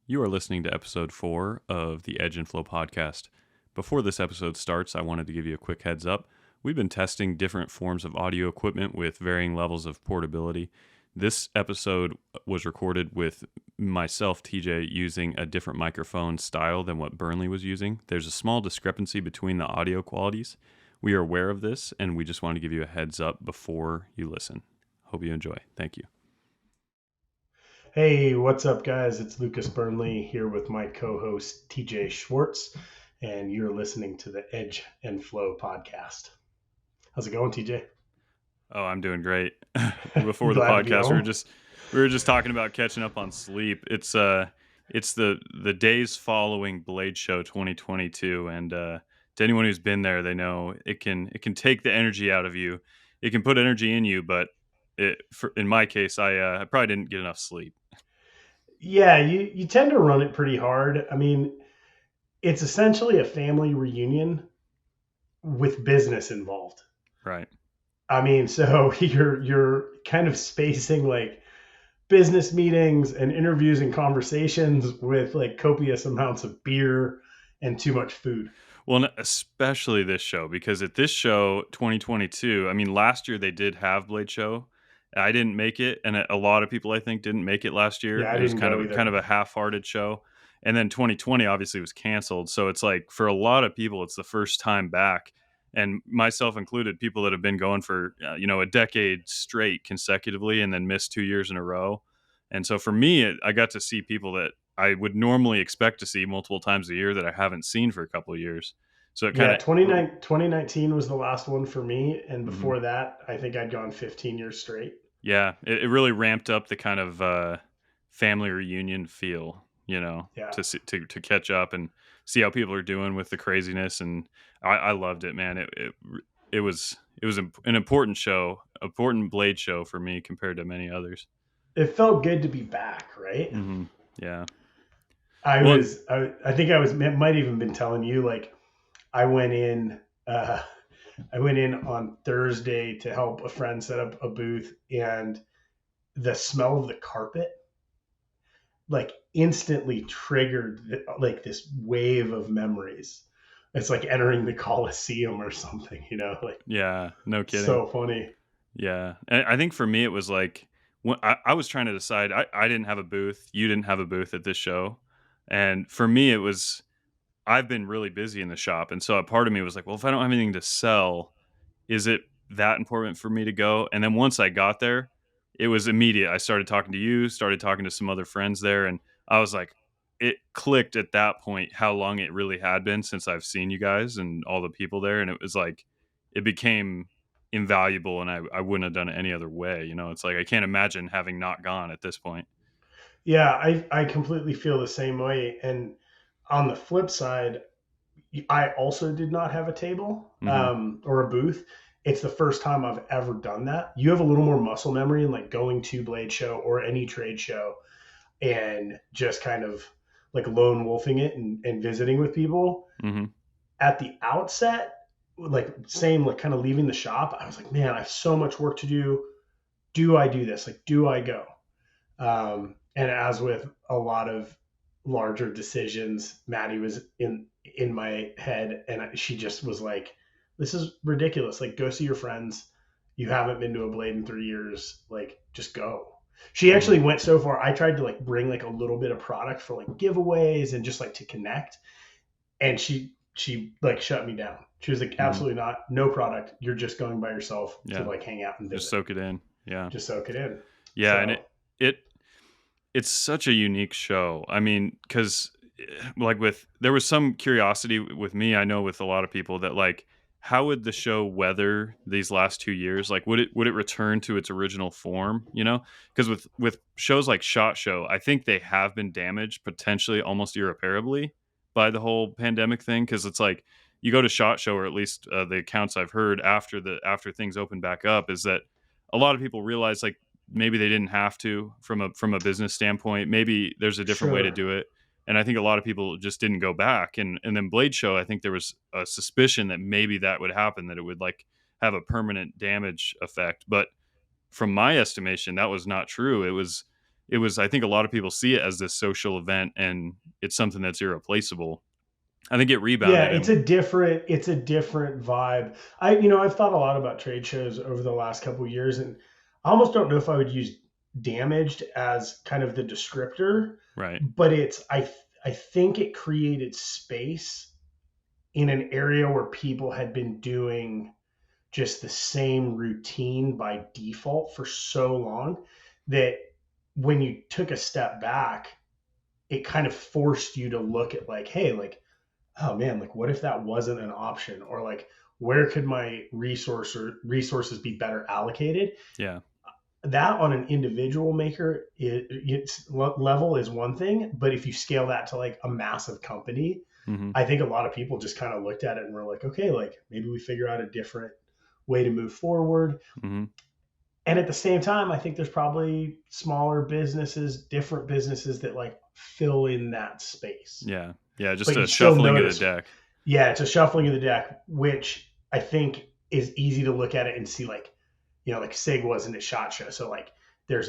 You are listening to episode 4 of the Edge and Flow podcast. Before this episode starts, I wanted to give you a quick heads up. We've been testing different forms of audio equipment with varying levels of portability. This episode was recorded with myself, TJ, using a different microphone style than what Burnley was using. There's a small discrepancy between the audio qualities. We are aware of this, and we just want to give you a heads up before you listen. Hope you enjoy. Thank you. Hey, what's up, guys? It's Lucas Burnley here with my co-host TJ Schwarz, and you're listening to the Edge and Flow podcast. How's it going, TJ? Oh, I'm doing great. Before the Glad to be podcast, we were home. just we were just talking about catching up on sleep. It's the days following Blade Show 2022, and to anyone who's been there, they know it can take the energy out of you. It can put energy in you, but in my case, I probably didn't get enough sleep. Yeah, you tend to run it pretty hard. I mean, it's essentially a family reunion with business involved. Right. I mean, so you're kind of spacing like business meetings and interviews and conversations with like copious amounts of beer and too much food. Well, especially this show, because at this show 2022, I mean, last year they did have Blade Show. I didn't make it, and a lot of people I think didn't make it last year. Yeah, I It was didn't kind go of either. kind of a half-hearted show. And then 2020 obviously was canceled. So it's like for a lot of people it's the first time back, and myself included, people that have been going for a decade straight consecutively and then missed 2 years in a row. And so for me, I got to see people that I would normally expect to see multiple times a year that I haven't seen for a couple of years. So it kind Yeah, of 2019 was the last one for me. And mhm. before that, I think I'd gone 15 years straight. Yeah, it really ramped up the kind of family reunion feel, Yeah. to catch up and see how people are doing with the craziness. And I loved it, man. It was an important show, important Blade show for me compared to many others. It felt good to be back, right? Hmm. Yeah. I Well, was, I think I was, might even been telling you, like, I went in, uh, I went in on Thursday to help a friend set up a booth, and the smell of the carpet like instantly triggered like this wave of memories. It's like entering the Coliseum or something, like yeah, no kidding. so funny. Yeah, and I think for me it was like when I was trying to decide. I didn't have a booth. You didn't have a booth at this show, and for me it was I've been really busy in the shop, and so a part of me was like, well, if I don't have anything to sell, is it that important for me to go? And then once I got there, it was immediate. I started talking to you, started talking to some other friends there, and I was like, it clicked at that point how long it really had been since I've seen you guys and all the people there, and it was like it became invaluable, and I wouldn't have done it any other way. It's like I can't imagine having not gone at this point. Yeah, I completely feel the same way. And on the flip side, I also did not have a table Hmm. or a booth. It's the first time I've ever done that. You have a little more muscle memory in like going to Blade Show or any trade show and just kind of like lone wolfing it and visiting with people. Hmm. At the outset, like same, like kind of leaving the shop, I was like, man, I have so much work to do. Do I do this? Like, do I go? And as with a lot of larger decisions, Maddie was in my head, and she just was like, "This is ridiculous. Like, go see your friends. You haven't been to a Blade in 3 years. Like, just go." She Hmm. actually went so far. I tried to like bring like a little bit of product for like giveaways and just like to connect, and she like shut me down. She was like, Hmm. "Absolutely not. No product. You're just going by yourself to Yeah, like hang out and just visit. soak it in. Yeah, Just soak it in." yeah, and So it it's such a unique show. I mean, because like there was some curiosity with me. I know with a lot of people that like, how would the show weather these last 2 years? Like, would it return to its original form? Because with shows like Shot Show, I think they have been damaged potentially almost irreparably by the whole pandemic thing. Because it's like you go to Shot Show, or at least the accounts I've heard after things open back up, is that a lot of people realize like maybe they didn't have to from a business standpoint. Maybe there's a different way to sure. do it. And I think a lot of people just didn't go back. And then Blade Show, I think there was a suspicion that maybe that would happen, that it would like have a permanent damage effect. But from my estimation, that was not true. It was it was, I think a lot of people see it as this social event and it's something that's irreplaceable. I think it Yeah, rebounded it's and a different vibe. I've thought a lot about trade shows over the last couple of years, and I almost don't know if I would use damaged as kind of the descriptor, right. but I think it created space in an area where people had been doing just the same routine by default for so long that when you took a step back, it kind of forced you to look at like, hey, like, oh man, like what if that wasn't an option? Or like, where could my resources be better allocated? Yeah. That on an individual maker level is one thing, but if you scale that to like a massive company, Mhm. I think a lot of people just kind of looked at it and were like, okay, like maybe we figure out a different way to move forward. Mhm. And at the same time, I think there's probably smaller businesses, different businesses that like fill in that space. Yeah. Yeah, just But you a still shuffling of the notice, deck. yeah, it's a shuffling of the deck, which I think is easy to look at it and see like, like SIG wasn't a SHOT Show. So like there's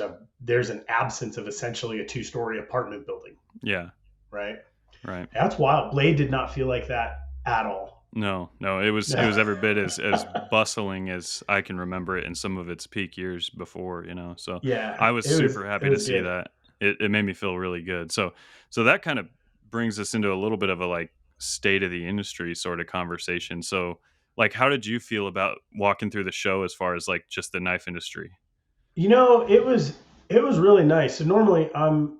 an absence of essentially a two-story apartment building, Yeah. right? Right. That's wild. Blade did not feel like that at all. No, no, it was every bit as bustling as I can remember it in some of its peak years before, So Yeah, I was super it happy to was see good. that. It made me feel really good. So that kind of brings us into a little bit of a like state of the industry sort of conversation. So like how did you feel about walking through the show as far as like just the knife industry? It was really nice. So normally I'm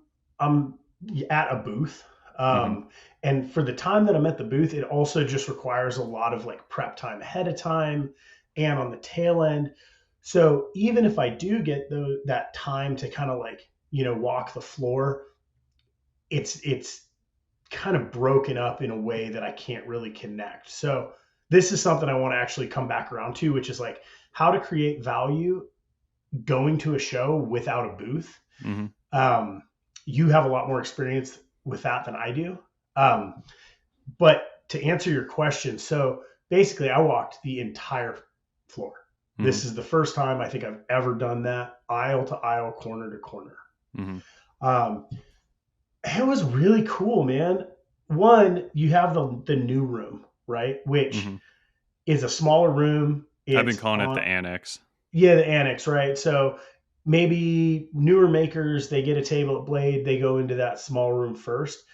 at a booth, Mhm. and for the time that I'm at the booth, it also just requires a lot of like prep time ahead of time, and on the tail end. So even if I do get that time to kind of like walk the floor, it's kind of broken up in a way that I can't really connect. So this is something I want to actually come back around to, which is like how to create value going to a show without a booth. Mhm. um, you have a lot more experience with that than I do. But to answer your question, so basically, I walked the entire floor. Mhm. This is the first time I think I've ever done that, aisle to aisle, corner to corner. Mhm. Um, it was really cool, man. One, you have the new room, right? Which Mhm. is a smaller room. I've been It's calling it the on annex. Yeah, the annex, right? So maybe newer makers, they get a table at Blade, they go into that small room first.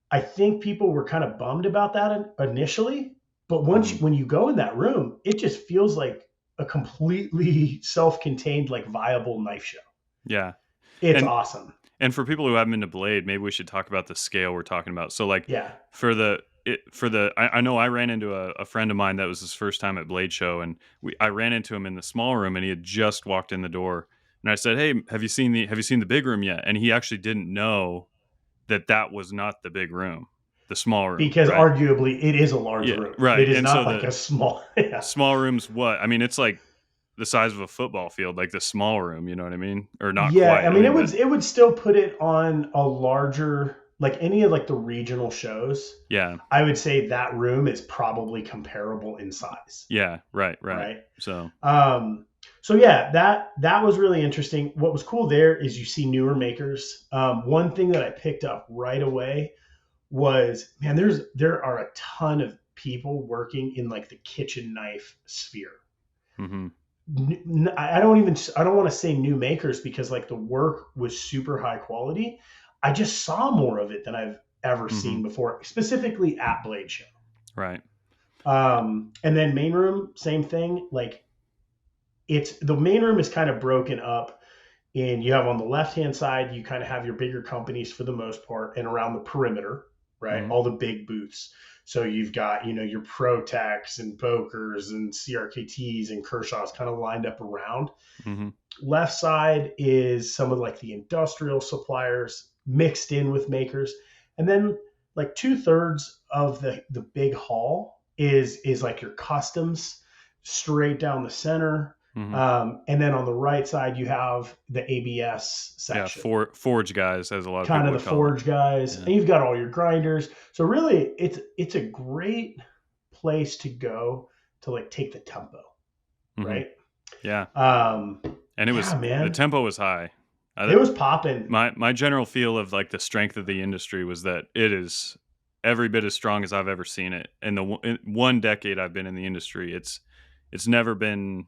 I think people were kind of bummed about that initially, but Mhm. when you go in that room, it just feels like a completely self-contained, like viable knife show. Yeah. It's And awesome. And for people who haven't been to Blade, maybe we should talk about the scale we're talking about. So, like, Yeah. I know I ran into a friend of mine that was his first time at Blade Show, and I ran into him in the small room, and he had just walked in the door, and I said, "Hey, have you seen the big room yet?" And he actually didn't know that that was not the big room, the small room, Because right? arguably it is a large Yeah, room. right. It is And so not like the a small yeah. small room's what? I mean, it's like the size of a football field, like the small room. You know what I mean? Or not Yeah, I quite. I mean mean, but it would still put it on a larger, like any of like the regional shows. yeah, I would say that room is probably comparable in size, yeah, right, right. right? So. Um, so yeah, that was really interesting. What was cool there is you see newer makers. One thing that I picked up right away was, man, there are a ton of people working in like the kitchen knife sphere. Mhm. I don't want to say new makers because like the work was super high quality. I just saw more of it than I've ever Mhm. seen before, specifically at Blade Show. Right. And then main room, same thing. Like it's the main room is kind of broken up, and you have on the left hand side, you kind of have your bigger companies for the most part, and around the perimeter, right, Mhm. all the big booths. So you've got your Protex and Bokers and CRKTs and Kershaws kind of lined up around. Mhm. Left side is some of like the industrial suppliers mixed in with makers, and then like two-thirds of the big hall is like your customs straight down the center. Mhm. And then on the right side you have the ABS Yeah, section, forge guys, as a lot of kind people of the would call it. forge guys, Yeah. and you've got all your grinders. So really it's a great place to go to like take the tempo, Mhm. right? Yeah. um And yeah, the man. tempo was high. It was popping. My general feel of like the strength of the industry was that it is every bit as strong as I've ever seen it. In 1 decade I've been in the industry, it's never been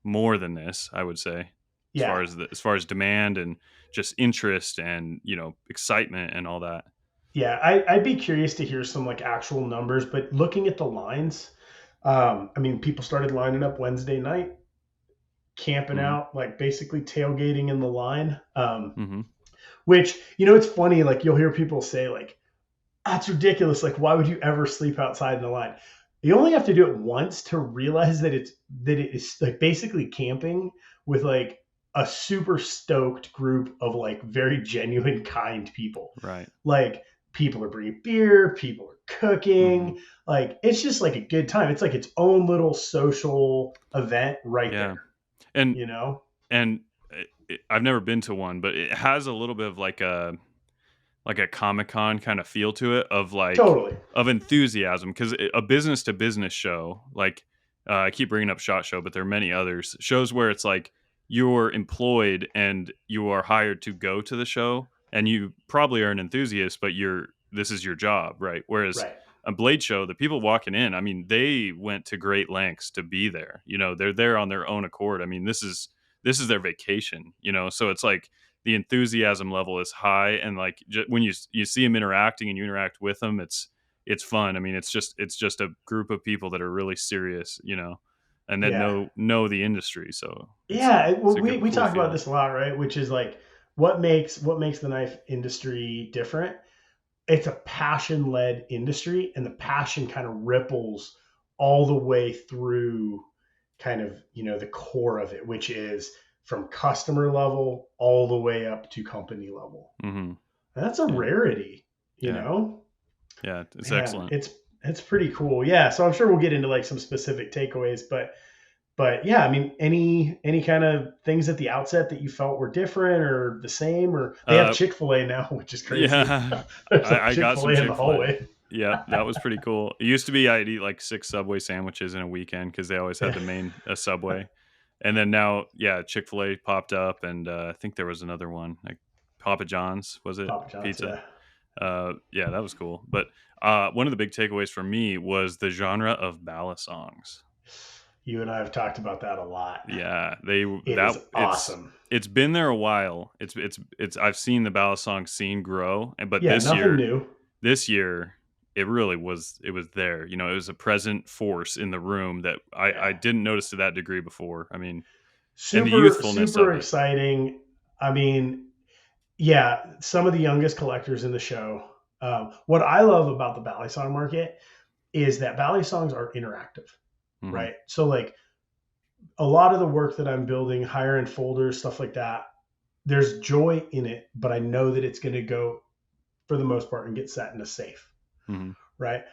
more than this, I would say, Yeah. as far as demand and just interest and, excitement and all that. Yeah. I'd be curious to hear some like actual numbers, but looking at the lines, I mean, people started lining up Wednesday night, camping Mhm. out, like basically tailgating in the line. Mhm. Which, it's funny, like you'll hear people say, like, that's ridiculous. Like, why would you ever sleep outside in the line? You only have to do it once to realize that it is like basically camping with like a super stoked group of like very genuine, kind people. Right. Like people are bringing beer, people are Mhm. cooking. Like it's just like a good time. It's like its own little social event right Yeah. there. And You know? and I've never been to one, but it has a little bit of like a Comic-Con kind of feel to it of like Totally. of enthusiasm because a business to business show, like I keep bringing up Shot Show, but there are many others shows where it's like you're employed and you are hired to go to the show, and you probably are an enthusiast, but this is your job, right? Whereas Right. a Blade show, the people walking in, I mean, they went to great lengths to be there. They're there on their own accord. I mean, this is their vacation. So it's like the enthusiasm level is high, and like when you see them interacting and you interact with them, it's fun. I mean, it's just a group of people that are really serious, and that Yeah. know the industry. So Yeah, it's well, a we cool talk about feeling. this a lot, right? Which is like what makes the knife industry different. It's a passion led industry, and the passion kind of ripples all the way through, kind of the core of it, which is from customer level all the way up to company level. Hmm. And that's a Yeah, rarity, you yeah, know. yeah. It's Man, excellent. it's pretty cool. Yeah, so I'm sure we'll get into like some specific takeaways, but yeah, I mean, any kind of things at the outset that you felt were different or the same, or they have Uh, Chick-fil-A now, which is crazy. yeah, There's like I got some Chick-fil-A in the Chick Fil A. hallway. Yeah, that was pretty cool. It used to be I'd eat like 6 Subway sandwiches in a weekend because they always had Yeah, the main Subway. And then now, yeah, Chick-fil-A popped up, and I think there was another one, like Papa John's, was it? Papa John's. Pizza. Yeah, Yeah, that was cool. But one of the big takeaways for me was the genre of ballad songs. you and I have talked about that a lot. Yeah, It is awesome. it's been there a while. It's I've seen the ballad song scene grow, but Yeah, nothing new. this year it was there. It was a present force in the room that I Yeah, didn't notice to that degree before. I mean, and the super youthfulness super of it. exciting. I mean, yeah, some of the youngest collectors in the show. What I love about the ballet song market is that ballet songs are interactive, Hmm. right? So like a lot of the work that I'm building, higher end folders, stuff like that, there's joy in it, but I know that it's going to go for the most part and get set in a safe, Hmm. right?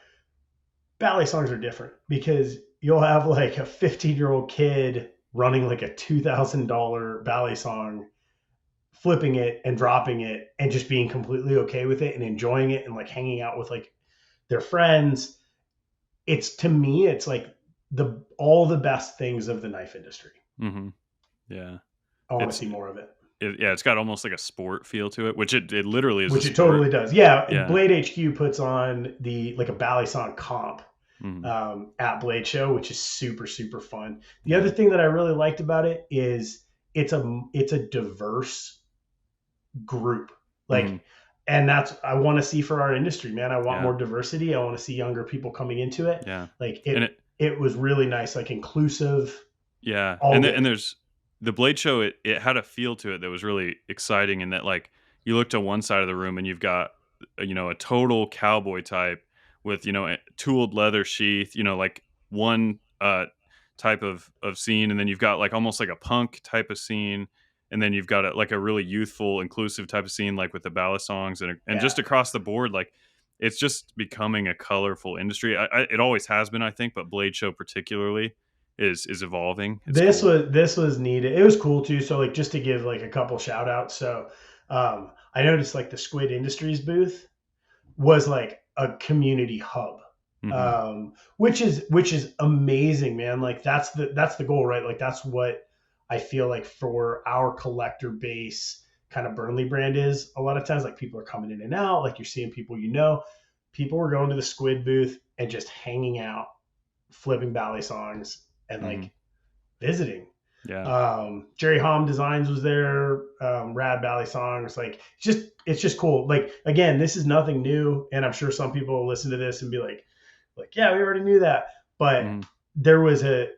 Ballet songs are different because you'll have like a 15-year-old kid running like a $2,000 ballet song, flipping it and dropping it and just being completely okay with it and enjoying it and like hanging out with like their friends. It's to me, it's like the all the best things of the knife industry. Hmm. Yeah, I want to it's see more of it. yeah, it's got almost like a sport feel to it, which it literally is a Which it sport. totally does. Yeah, Yeah. Blade HQ puts on the like a ballet song comp Hmm. at Blade Show, which is super super fun. The other Yeah. thing that I really liked about it is it's a diverse group. Hmm. Like, and that's I want to see for our industry, man. I want Yeah. more diversity. I want to see younger people coming into it. Yeah. Like And it was really nice, like inclusive, yeah, all and good. there's the Blade Show. It had a feel to it that was really exciting, in that like you look to one side of the room and you've got a total cowboy type with a tooled leather sheath, like one type of scene, and then you've got like almost like a punk type of scene, and then you've got like a really youthful, inclusive type of scene, like with the ballad songs, and Yeah. just across the board, like it's just becoming a colorful industry. It always has been, I think, but Blade Show particularly is evolving. It's This cool. was this was needed. It was cool too. So like just to give like a couple shout outs. So I noticed like the Squid Industries booth was like a community hub. Hmm. Which is amazing, man. Like that's the goal, right? Like that's what I feel like for our collector base kind of Burnley brand is a lot of times. Like people are coming in and out, like you're seeing people, you know, people were going to the Squid booth and just hanging out, flipping Bally songs and Mhm. like visiting. Yeah. Jerry Hom Designs was there, Rad Bally songs. Like it's just cool. Like again, this is nothing new, and I'm sure some people will listen to this and be like yeah, we already knew that. But Mhm. there was a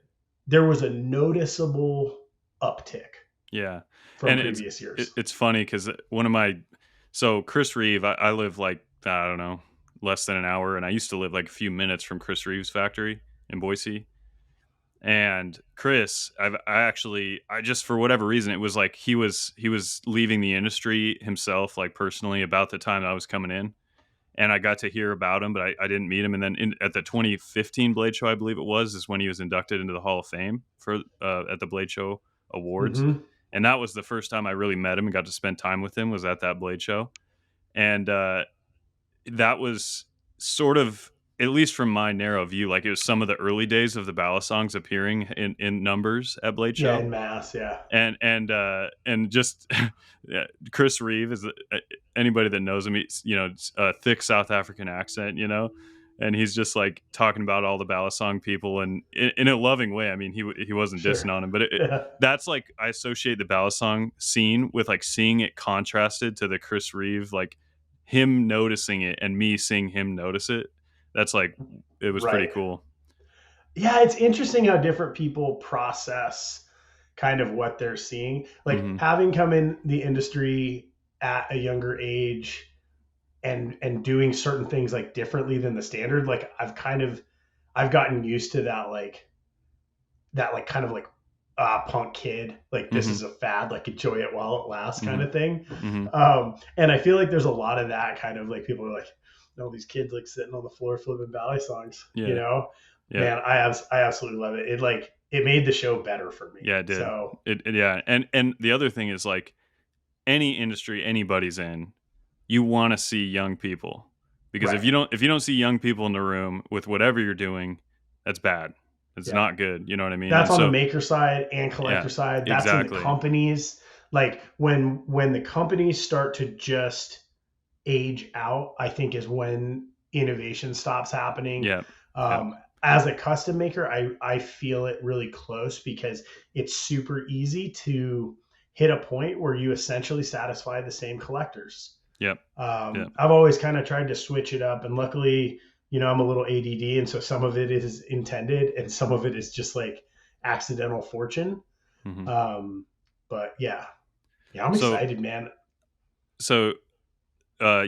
there was a noticeable uptick Yeah. from And previous years. it's funny because one of my so Chris Reeve, I live like I don't know less than an hour, and I used to live like a few minutes from Chris Reeve's factory in Boise. And Chris, I actually I just for whatever reason it was like he was leaving the industry himself like personally about the time I was coming in, and I got to hear about him, but I didn't meet him. And then at the 2015 Blade Show, I believe it was, is when he was inducted into the Hall of Fame for at the Blade Show Awards, Mm-hmm. and that was the first time I really met him and got to spend time with him was at that Blade Show, and that was sort of at least from my narrow view, like it was some of the early days of the ballad songs appearing in numbers at Blade Yeah, Show, in mass. Yeah, and just yeah, Chris Reeve is anybody that knows him. He's a thick South African accent, and he's just like talking about all the Balisong people and in a loving way. I mean, he wasn't dissing sure. on him, but Yeah, that's like I associate the Balisong scene with like seeing it contrasted to the Chris Reeve, like him noticing it and me seeing him notice it. That's like it was pretty right. cool. Yeah, it's interesting how different people process kind of what they're seeing. Like Hmm. having come in the industry at a younger age and doing certain things like differently than the standard, like I've gotten used to that like kind of like punk kid, like this is Hmm. a fad, like enjoy it while it lasts kind Hmm. of thing. Hmm. And I feel like there's a lot of that kind of like people are like, no, these kids like sitting on the floor flipping ballet songs, you Yeah. know. Yeah. Man, I absolutely love it. It made the show better for me. Yeah, it did. So Yeah, and the other thing is like any industry anybody's in, you want to see young people because right. if you don't see young people in the room with whatever you're doing, that's bad. It's Yeah. not good. You know what I mean? That's And on the so maker side and yeah, collector side. That's in the exactly. companies. Like when the companies start to just age out, I think is when innovation stops happening. Yeah, yeah, Um, as a custom maker, I feel it really close because it's super easy to hit a point where you essentially satisfy the same collectors. yeah, yeah, I've always kind of tried to switch it up, and luckily, I'm a little ADD, and so some of it is intended, and some of it is just like accidental fortune. hmm. Um, but yeah, I'm So excited, man. so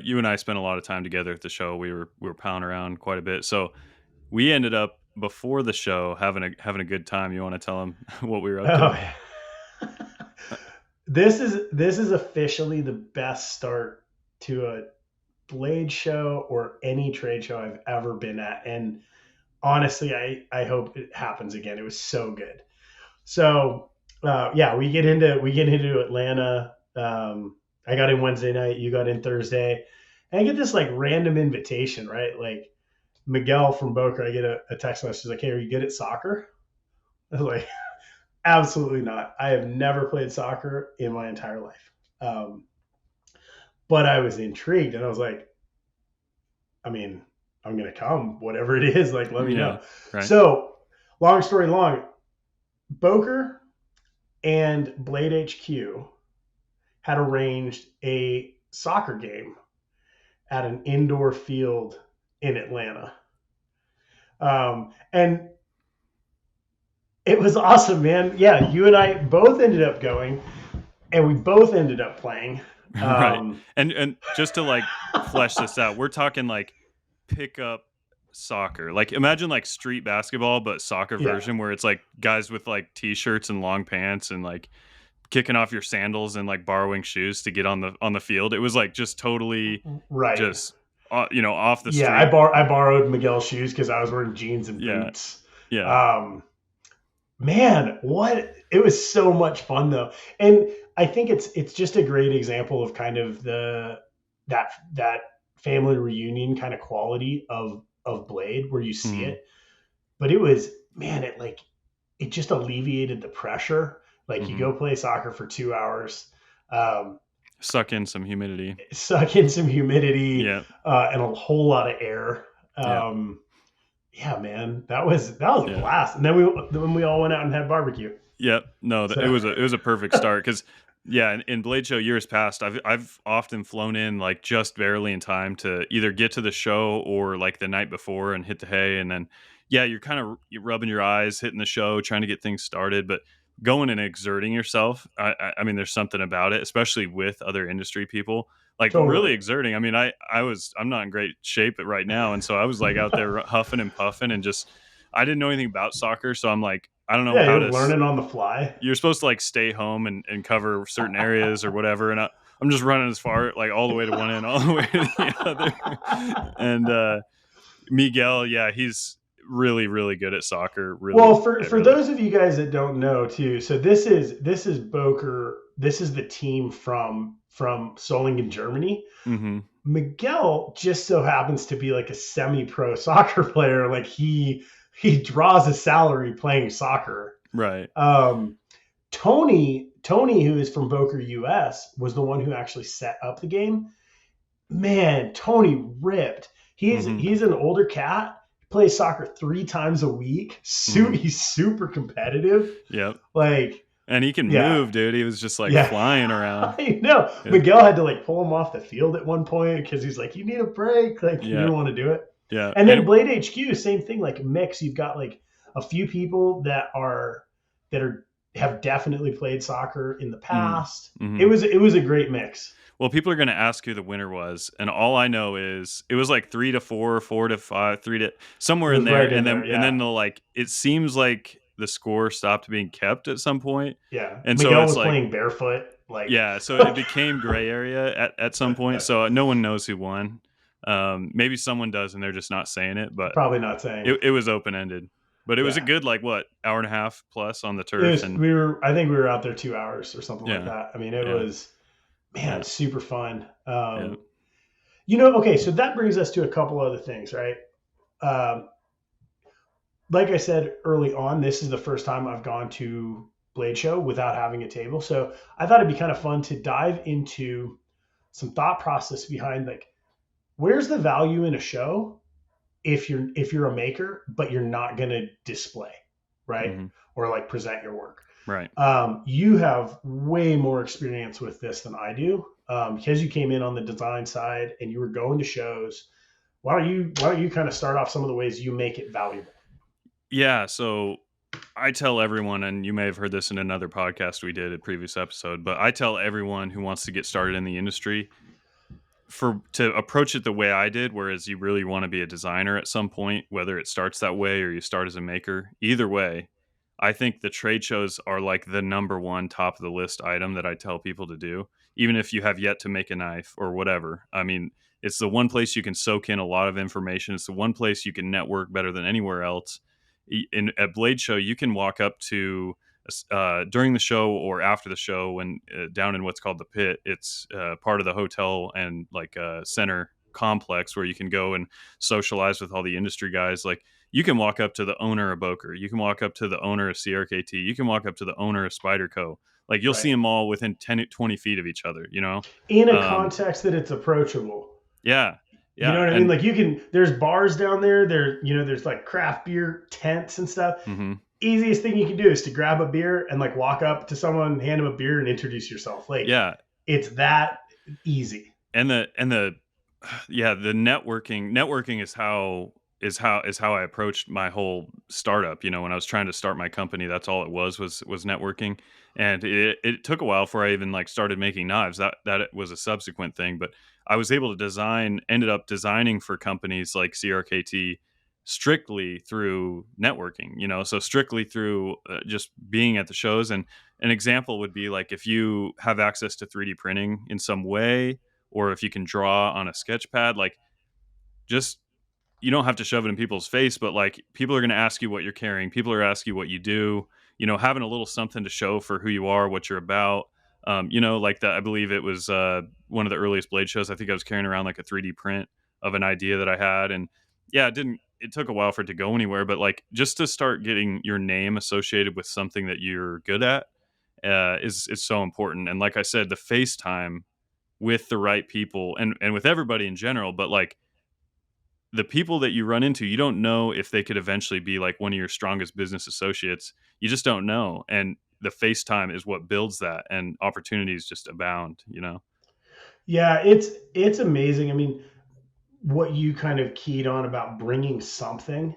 you and I spent a lot of time together at the show. We were pounding around quite a bit. So we ended up before the show having a good time. You want to tell them what we were up to? Oh, this is officially the best start to a Blade show or any trade show I've ever been at, and honestly, I hope it happens again. It was so good. So yeah, we get into Atlanta. I got in Wednesday night. You got in Thursday, and I get this like random invitation, right? Like Miguel from Boca. I get a text message like, "Hey, are you good at soccer?" I was like, "Absolutely not. I have never played soccer in my entire life." Um, but I was intrigued, and I was like, I mean, I'm gonna come, whatever it is. Like, let me Yeah, know. right. So, long story long, Boker and Blade HQ had arranged a soccer game at an indoor field in Atlanta. And it was awesome, man. Yeah, you and I both ended up going, and we both ended up playing. Right. Um, And just to like flesh this out, we're talking like pickup soccer. Like imagine like street basketball but soccer yeah, version where it's like guys with like t-shirts and long pants and like kicking off your sandals and like borrowing shoes to get on the field. It was like just totally right. just off the Yeah, street. I borrowed Miguel's shoes because I was wearing jeans and Yeah. boots. Yeah. Um, Man, what it was so much fun though. And I think it's just a great example of kind of that family reunion kind of quality of Blade where you see Mhm. it. But it was, man, it just alleviated the pressure. Like you Mhm. go play soccer for 2 hours. Um, Suck in some humidity. suck in some humidity, Yeah. and a whole lot of air. Yeah. Yeah, man, that was a Yeah. blast. And then we all went out and had barbecue. Yep. No, So it was a perfect start because yeah, in Blade Show years past, I've often flown in like just barely in time to either get to the show or like the night before and hit the hay, and then yeah, you're kind of you're rubbing your eyes, hitting the show, trying to get things started, but going and exerting yourself. I mean, there's something about it, especially with other industry people. Like totally. really exerting. I mean, I'm not in great shape right now, and so I was like out there huffing and puffing and just I didn't know anything about soccer, so I'm like I don't know Yeah, how you're to learning on the fly. you're supposed to like stay home and cover certain areas or whatever. And I'm just running as far like all the way to one end, all the way to the other. And Miguel, yeah, he's really really good at soccer. Well, Really, for really. those of you guys that don't know too, so this is Boker. This is the team from Solingen, Germany. Mm-hmm. Miguel just so happens to be like a semi-pro soccer player. Like he draws a salary playing soccer. Right. Um, Tony, who is from Boker, US, was the one who actually set up the game. Man, Tony ripped. He's Mm-hmm. he's an older cat. He plays soccer 3 times a week. Mm-hmm. He's super competitive. Yep. Like, And he can yeah, move, dude. He was just like yeah. flying around. I know. Yeah. Miguel had to like pull him off the field at one point because he's like, "You need a break." Like, he Yeah. didn't want to do it. Yeah. And then And Blade HQ, same thing. Like mix, you've got like a few people that are have definitely played soccer in the mm-hmm. past. It Mm-hmm. was it was a great mix. Well, people are going to ask who the winner was, and all I know is it was like 3-4, 4-5, It somewhere in was there, right in there. and Yeah, then they'll like it seems like the score stopped being kept at some point, yeah. and so Miguel it's was like playing barefoot. Like, yeah, so it became gray area at some point, so no one knows who won. Maybe someone does, and they're just not saying it, but probably not saying. it was open ended, but it was a Yeah. good like what hour and a half plus on the It turf, was, and I think we were out there 2 hours or something like yeah, that. I mean, it yeah, was, man, yeah, super fun. yeah, Okay, so that brings us to a couple other things, right? Um, like I said early on, this is the first time I've gone to Blade Show without having a table. So I thought it'd be kind of fun to dive into some thought process behind like where's the value in a show if you're a maker, but you're not going to display, right? hmm Or like present your work. right, You have way more experience with this than I do, because you came in on the design side and you were going to shows. Why don't you kind of start off some of the ways you make it valuable? yeah. So I tell everyone, and you may have heard this in another podcast we did a previous episode, but I tell everyone who wants to get started in the industry to approach it the way I did, whereas you really want to be a designer at some point, whether it starts that way or you start as a maker. Either way, I think the trade shows are like the number one top of the list item that I tell people to do, even if you have yet to make a knife or whatever. I mean, it's the one place you can soak in a lot of information. It's the one place you can network better than anywhere else. At Blade Show, you can walk up to during the show or after the show when down in what's called the pit. It's part of the hotel and like center complex where you can go and socialize with all the industry guys. Like you can walk up to the owner of Boker, you can walk up to the owner of CRKT, you can walk up to the owner of Spyderco. Like you'll see Right. them all within 10 20 feet of each other, you know. In a um context that it's approachable. yeah, You know yeah, what I mean? and Like there's bars down there. There's like craft beer tents and stuff. mhm. Easiest thing you can do is to grab a beer and like walk up to someone, hand them a beer, and introduce yourself. Like Yeah, it's that easy. and the yeah, the networking is how I approached my whole startup. You know, when I was trying to start my company, that's all it was networking. And it took a while before I even like started making knives. That was a subsequent thing, but I was able to ended up designing for companies like CRKT strictly through networking, you know, so strictly through just being at the shows. And an example would be like if you have access to 3D printing in some way, or if you can draw on a sketch pad, like just you don't have to shove it in people's face, but like people are going to ask you what you're carrying. People are asking you what you do. You know, having a little something to show for who you are, what you're about. You know, like that. I believe it was one of the earliest Blade shows. I think I was carrying around like a 3D print of an idea that I had, and yeah, it didn't. It took a while for it to go anywhere, but like just to start getting your name associated with something that you're good at is so important. And like I said, the FaceTime. with the right people and with everybody in general, but like the people that you run into, you don't know if they could eventually be like one of your strongest business associates. You just don't know. And the FaceTime is what builds that, and opportunities just abound, you know? Yeah, it's amazing. I mean, what you kind of keyed on about bringing something,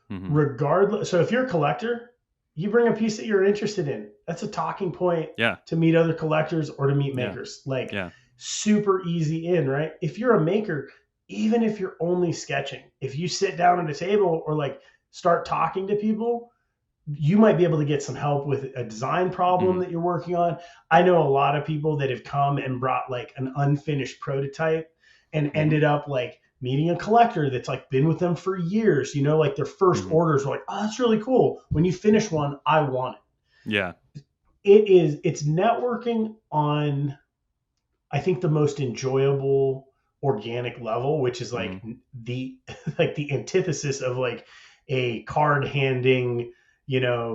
Hmm. regardless. So if you're a collector, you bring a piece that you're interested in. That's a talking point Yeah. to meet other collectors or to meet Yeah. makers. Like Yeah. super easy in, right? If you're a maker, even if you're only sketching, if you sit down at a table or like start talking to people, you might be able to get some help with a design problem Hmm. that you're working on. I know a lot of people that have come and brought like an unfinished prototype and Hmm. ended up like meeting a collector that's like been with them for years. You know, like their first Hmm. orders were like, oh, that's really cool. When you finish one, I want Yeah. it. It's networking on, I think, the most enjoyable organic level, which is Hmm. like the like the antithesis of like a card handing,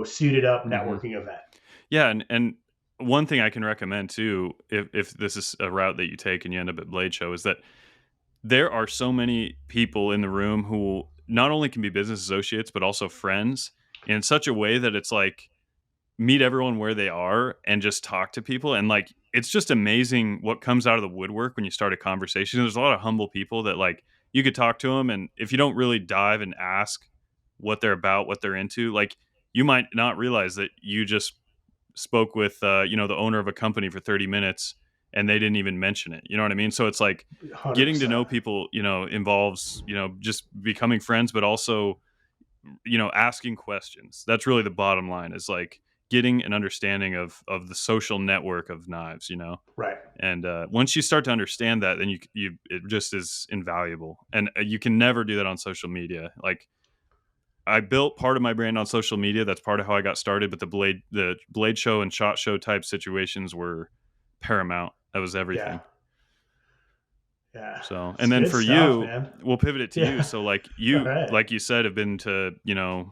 suited up Hmm. networking event. Yeah. And one thing I can recommend too, if this is a route that you take and you end up at Blade Show, is that there are so many people in the room who not only can be business associates, but also friends in such a way that it's like, meet everyone where they are and just talk to people. And like, it's just amazing what comes out of the woodwork when you start a conversation. There's a lot of humble people that like you could talk to them. And if you don't really dive and ask what they're about, what they're into, like you might not realize that you just spoke with, the owner of a company for 30 minutes and they didn't even mention it. You know what I mean? So it's like getting to 100%. know people, involves, just becoming friends, but also, asking questions. That's really the bottom line, is like getting an understanding of the social network of knives, Right. and once you start to understand that, then you it just is invaluable, and you can never do that on social media. Like I built part of my brand on social media. That's part of how I got started. But the blade show and shot show type situations were paramount. That was Yeah. everything. Yeah. So, It's and then good for stuff, you, man. we'll pivot it to you. Yeah. So, All right. like you said, have been to,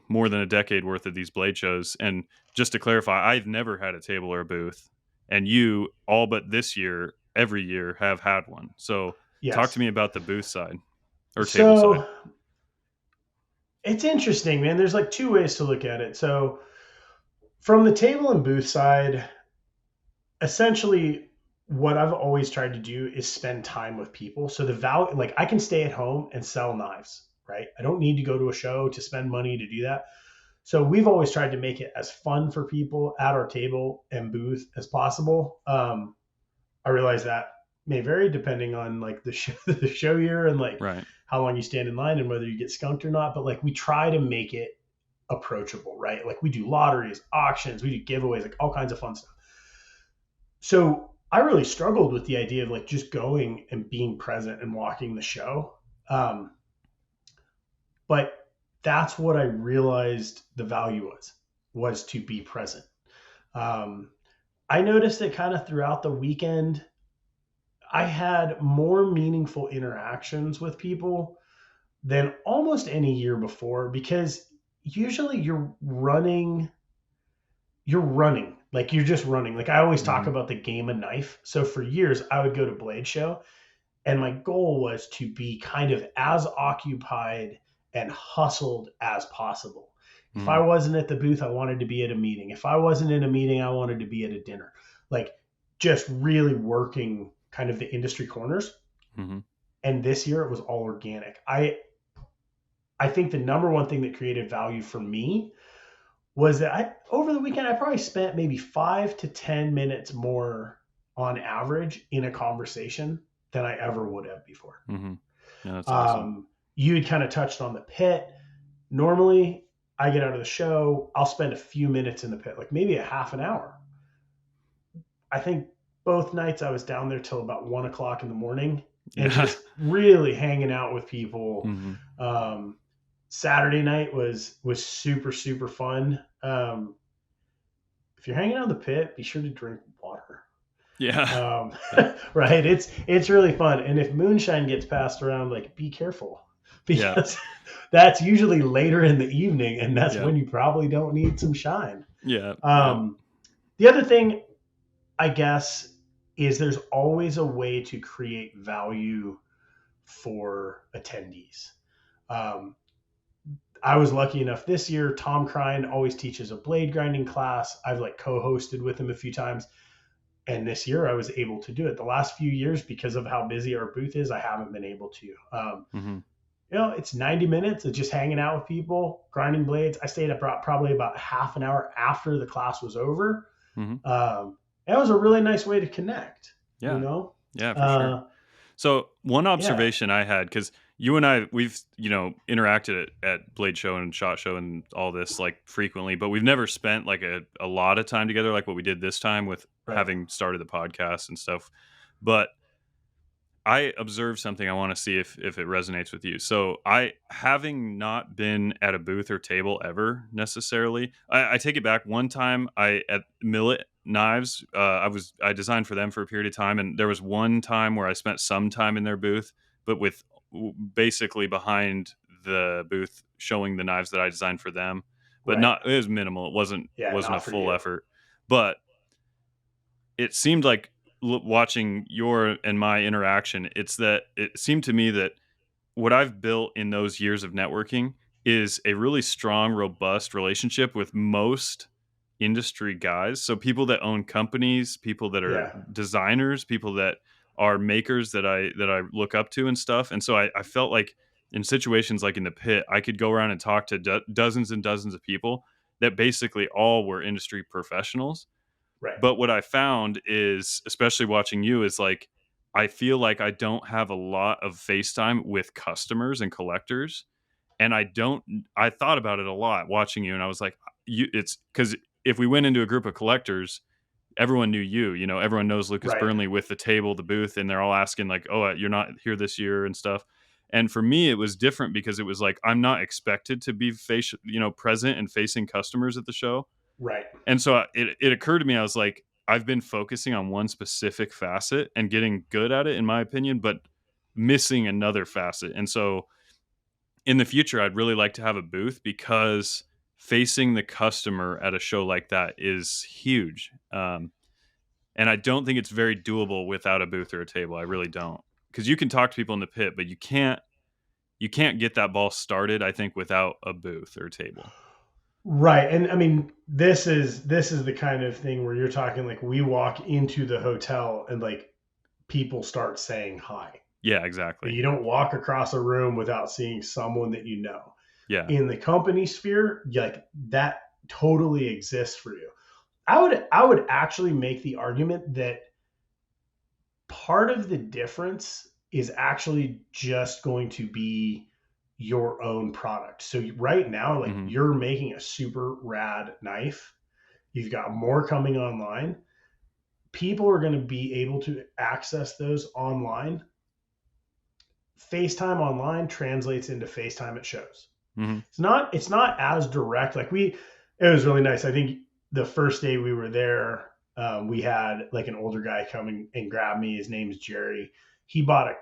more than a decade worth of these blade shows. And just to clarify, I've never had a table or a booth. And you, all but this year, every year, have had one. So, talk to Yes. me about the booth side or table side. So it's interesting, man. There's like two ways to look at it. So from the table and booth side, essentially what I've always tried to do is spend time with people. So the value, like I can stay at home and sell knives, right? I don't need to go to a show to spend money to do that. So we've always tried to make it as fun for people at our table and booth as possible. I realize that may vary depending on like the show, the show year and like Right. how long you stand in line and whether you get skunked or not. But like we try to make it approachable, right? Like we do lotteries, auctions, we do giveaways, like all kinds of fun stuff. So I really struggled with the idea of like just going and being present and walking the show. Um, but that's what I realized the value was to be present. Um, I noticed that kind of throughout the weekend, I had more meaningful interactions with people than almost any year before because usually you're running like you're just running. Like I always talk Hmm. about the game of knife. So for years I would go to Blade Show and my goal was to be kind of as occupied and hustled as possible. If I Hmm. wasn't at the booth, I wanted to be at a meeting. If I wasn't in a meeting, I wanted to be at a dinner. Like just really working kind of the industry corners. Hmm. And this year it was all organic. I think the number one thing that created value for me was that over the weekend I probably spent maybe 5 to 10 minutes more on average in a conversation than I ever would have before. Hmm. Yeah, that's awesome. You had kind of touched on the pit. Normally, I get out of the show, I'll spend a few minutes in the pit, like maybe a half an hour. I think both nights I was down there till about 1 o'clock in the morning and Yeah. just really hanging out with people. Hmm. Um, Saturday night was super super fun. If you're hanging out in the pit, be sure to drink water. Yeah. Um, Yeah. right? It's really fun, and if moonshine gets passed around, like be careful Yeah. because that's usually later in the evening, and that's Yeah. when you probably don't need some shine. Yeah. Yeah. Um, the other thing, I guess, is there's always a way to create value for attendees. Um, I was lucky enough this year. Tom Crine always teaches a blade grinding class. I've like co-hosted with him a few times, and this year I was able to do it. The last few years, because of how busy our booth is, I haven't been able to. Mm-hmm. It's 90 minutes of just hanging out with people, grinding blades. I stayed up probably about half an hour after the class was over. Mm-hmm. That was a really nice way to connect, you Yeah. know? Yeah, for sure. Uh, So one yeah, observation I had, because you and I, we've interacted at Blade Show and Shot Show and all this like frequently, but we've never spent like a lot of time together like what we did this time with right, having started the podcast and stuff. But I observed something I want to see if it resonates with you. So I, having not been at a booth or table ever necessarily, I take it back. One time I at Millet Knives, I designed for them for a period of time, and there was one time where I spent some time in their booth, but with basically behind the booth showing the knives that I designed for them, but right. not, it was minimal. It Yeah, wasn't a not for full you. effort, but it seemed like watching your and my interaction, it's that it seemed to me that what I've built in those years of networking is a really strong, robust relationship with most industry guys. So people that own companies, people that are Yeah, designers, people that are makers that I look up to and stuff. And so I felt like in situations like in the pit, I could go around and talk to dozens and dozens of people that basically all were industry professionals. right, But what I found is, especially watching you, is like I feel like I don't have a lot of FaceTime with customers and collectors. And I thought about it a lot watching you, and I was like, it's because if we went into a group of collectors, everyone knew you. Everyone knows Lucas right, Burnley with the table, the booth, and they're all asking like, "Oh, you're not here this year" and stuff. And for me, it was different because it was like I'm not expected to be present and facing customers at the show. right, And so it occurred to me, I was like, I've been focusing on one specific facet and getting good at it, in my opinion, but missing another facet. And so in the future, I'd really like to have a booth because facing the customer at a show like that is huge. And I don't think it's very doable without a booth or a table. I really don't, because you can talk to people in the pit, but you can't get that ball started, I think, without a booth or table. right. And I mean, this is the kind of thing where you're talking like we walk into the hotel and like people start saying hi. Yeah, exactly. You don't walk across a room without seeing someone that you know. Yeah. In the company sphere, like that totally exists for you. I would actually make the argument that part of the difference is actually just going to be your own product. So right now, like Hmm. you're making a super rad knife. You've got more coming online. People are going to be able to access those online. FaceTime online translates into FaceTime at shows. Hmm. It's not as direct. It was really nice. I think the first day we were there, we had like an older guy come and grab me. His name's Jerry. He bought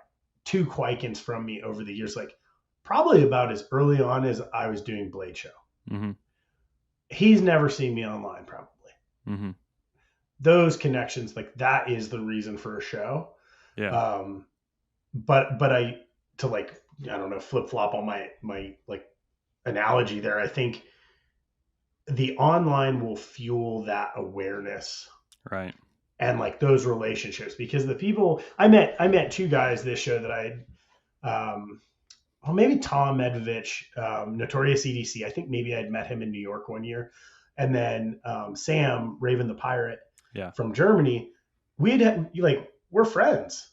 two Quikens from me over the years, like probably about as early on as I was doing Blade Show. Hmm. He's never seen me online, probably. Hmm. Those connections, like that is the reason for a show. Yeah. Um, but I to like I don't know flip flop on my like analogy there. I think the online will fuel that awareness Right. and like those relationships because the people I met two guys this show that well maybe Tom Medvich, Notorious EDC. I think maybe I'd met him in New York one year, and then Sam Raven the Pirate Yeah. from Germany. We're friends.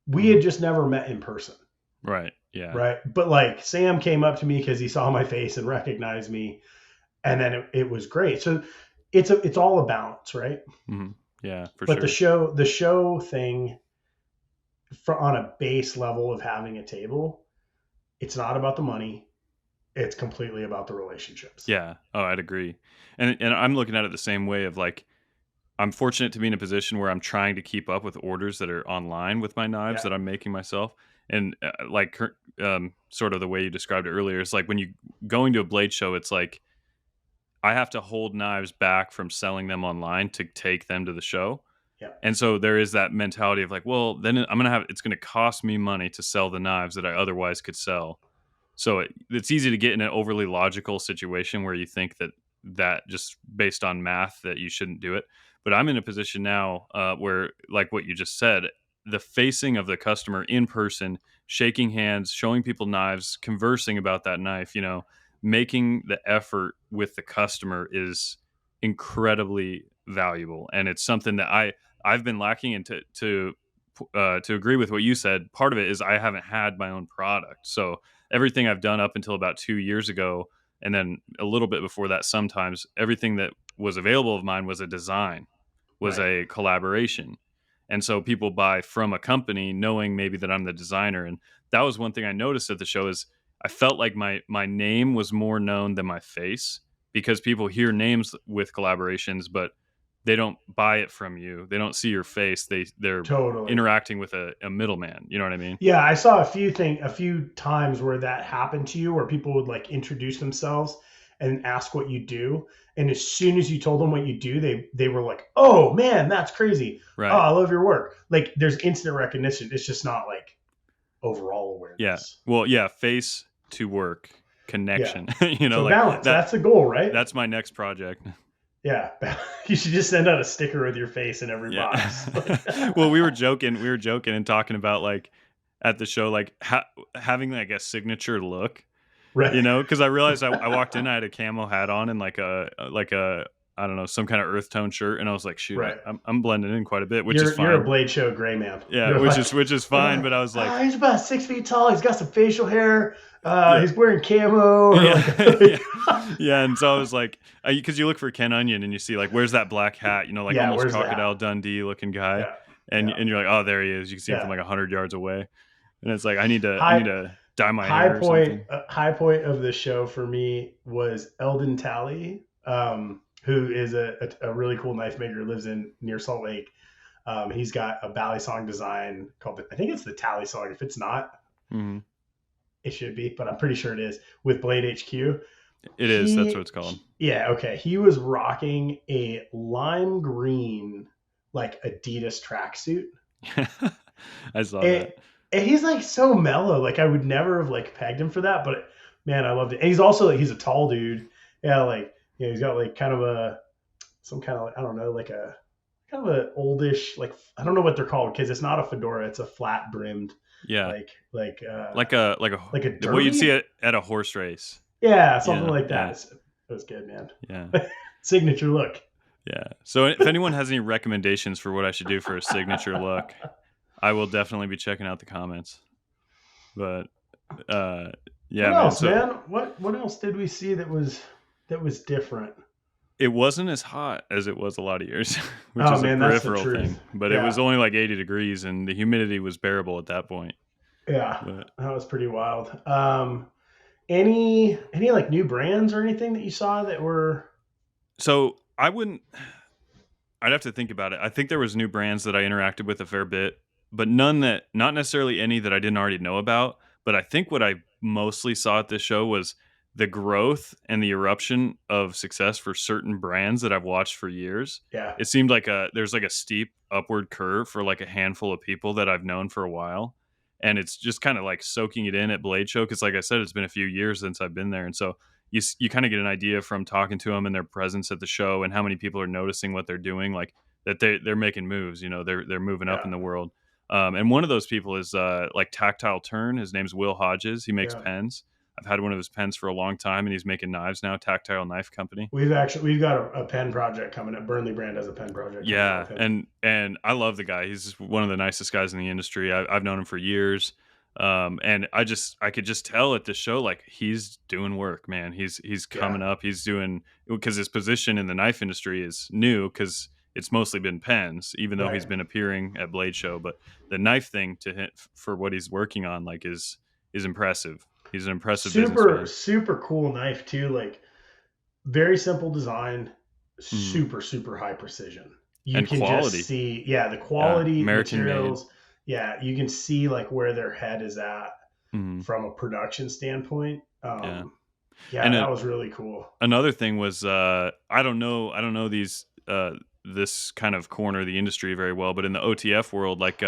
We Hmm. had just never met in person, Right. Yeah. right? But like Sam came up to me because he saw my face and recognized me, and then it was great. So it's all a balance, right? Hmm. Yeah, for But the sure. show the show thing on a base level of having a table, it's not about the money. It's completely about the relationships. Yeah. Oh, I'd agree. And I'm looking at it the same way of like I'm fortunate to be in a position where I'm trying to keep up with orders that are online with my knives Yeah, that I'm making myself. And sort of the way you described it earlier, it's like when you going to a blade show, it's like I have to hold knives back from selling them online to take them to the show. Yeah. And so there is that mentality of like, well, then it's going to cost me money to sell the knives that I otherwise could sell. So it's easy to get in an overly logical situation where you think that just based on math that you shouldn't do it. But I'm in a position now where, like what you just said, the facing of the customer in person, shaking hands, showing people knives, conversing about that knife, making the effort with the customer is incredibly valuable, and it's something that I've been lacking. And to agree with what you said, part of it is I haven't had my own product, so everything I've done up until about 2 years ago, and then a little bit before that, sometimes everything that was available of mine was a design, was Right. a collaboration. And so people buy from a company knowing maybe that I'm the designer. And that was one thing I noticed at the show is I felt like my name was more known than my face, because people hear names with collaborations, but they don't buy it from you. They don't see your face. They're Totally. interacting with a middleman. You know what I mean? Yeah, I saw a few times where that happened to you, where people would like introduce themselves and ask what you do, and as soon as you told them what you do, they were like, "Oh man, that's crazy! Oh, Right. I love your work!" Like there's instant recognition. It's just not like overall Yeah. awareness. Well, yeah, face to work Yeah. connection. So Like balance. that That's the goal, right? that's my next project. Yeah. You should just send out a sticker with your face in every Yeah. box. Well, we were joking and talking about like at the show, like having like a signature look, Right. because I realized I walked in, I had a camo hat on and like a I don't know, some kind of earth tone shirt, and I was like, shoot, Right. I'm blending in quite a bit, which is You're a fine. Blade Show gray man. Yeah, You're which like is which is you're fine, like but I was like, he's about 6 feet tall. He's got some facial hair. yeah. He's wearing camo. Or Yeah, yeah, like, yeah. And so I was like, because you look for Ken Onion and you see like, where's that black hat? Like yeah. almost Where's the Crocodile hat? Dundee looking guy, Yeah. and Yeah. and you're like, oh, there he is. You can see him from Yeah. like 100 yards away, and it's like I need High to dye my hair or something. high point of the show for me was Eldon Talley, who is a really cool knife maker, lives in near Salt Lake. He's got a Bally Song design called I think it's the Tally Song. If it's not, Hmm. it should be, but I'm pretty sure it is with Blade HQ. It is. That's what it's called. Yeah, okay. He was rocking a lime green like Adidas tracksuit. I saw And, that. and he's like so mellow. Like I would never have like pegged him for that, but man, I loved it. And he's also like he's a tall dude. Yeah, like he's got like kind of some kind of I don't know, like a kind of a oldish like I don't know what they're called because it's not a fedora, it's a flat brimmed Yeah, like like a what you'd see derby. at a horse race. Yeah, something Yeah, like that. yeah, It was good, man. yeah. Signature look. Yeah. So if anyone has any recommendations for what I should do for a signature look, I will definitely be checking out the comments. But uh yeah, What man. else, So man? What else did we see that was different? it wasn't as hot as it was a lot of years, which Oh is a man, that's the peripheral truth. thing. But it was Yeah, only like 80 degrees and the humidity was bearable at that point. yeah, But that was pretty wild. Any like new brands or anything that you saw that were? so I'd have to think about it. I think there was new brands that I interacted with a fair bit, but not necessarily any that I didn't already know about. But I think what I mostly saw at this show was the growth and the eruption of success for certain brands that I've watched for years. Yeah, It seemed like there's like a steep upward curve for like a handful of people that I've known for a while. And it's just kind of like soaking it in at Blade Show because, like I said, it's been a few years since I've been there, and so you kind of get an idea from talking to them and their presence at the show and how many people are noticing what they're doing, like that they're making moves. They're moving up yeah, in the world. And one of those people is like Tactile Turn. His name's Will Hodges. He makes yeah. pens. I've had one of his pens for a long time, and he's making knives now. Tactile Knife Company. We've got a pen project coming up. Burnley brand has a pen project coming up Yeah, with him. and I love the guy. He's just one of the nicest guys in the industry. I've known him for years, and I could just tell at the show like he's doing work, man. He's Yeah, coming up. He's doing because his position in the knife industry is new because it's mostly been pens, even though he's right. been appearing at Blade Show. But the knife thing to him for what he's working on like is impressive. He's an impressive Super businessman. super cool knife too. Like very simple design, Mhm. super high precision. You And can just quality. see, yeah, the Yeah, quality American made. materials. Yeah, you can see like where their head is at Mhm. from a production standpoint. Yeah, Yeah, and that was really cool. another thing was I don't know these this kind of corner of the industry very well, but in the OTF world, like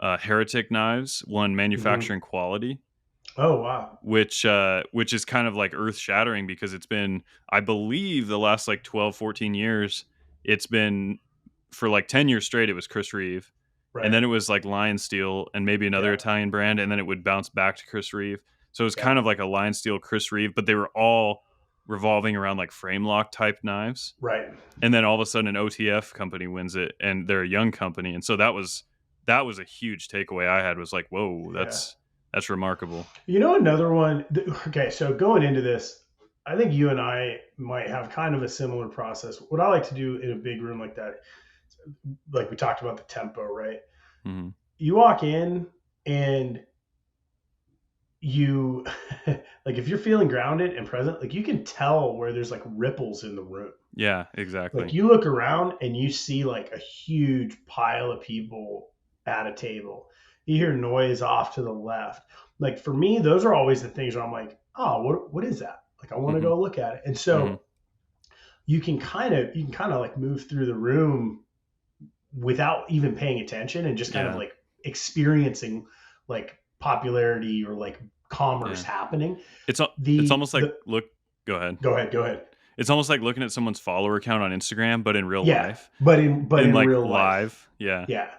Heretic Knives won Mhm. manufacturing quality, Oh, wow. which is kind of like earth shattering because it's been, I believe, the last like 12, 14 years, it's been for like 10 years straight, it was Chris Reeve. And Right. then it was like Lion Steel and maybe another Yeah. Italian brand, and then it would bounce back to Chris Reeve. So it was Yeah. kind of like a Lion Steel, Chris Reeve, but they were all revolving around like frame lock type knives. Right. And then all of a sudden an OTF company wins it, and they're a young company. And so that was a huge takeaway I had, was like, whoa, Yeah. that's remarkable. You know, another one. Okay, so going into this, I think you and I might have kind of a similar process. What I like to do in a big room like that, like we talked about the tempo, right? Hmm. You walk in and you, like, if you're feeling grounded and present, like, you can tell where there's like ripples in the room. Yeah, Like, exactly. you look around and you see like a huge pile of people at a table. You hear noise off to the left. Like, for me, those are always the things where I'm like, oh, what is that? Like, I want to Hmm. go look at it. And Hmm. so you can kind of like move through the room without even paying attention and just kind of Yeah, like experiencing like popularity or like commerce yeah. happening. It's The almost like, the look. Go ahead. Go ahead. It's almost like looking at someone's follower count on Instagram, but in real Yeah, life, but in in like real life. live. Yeah. Yeah.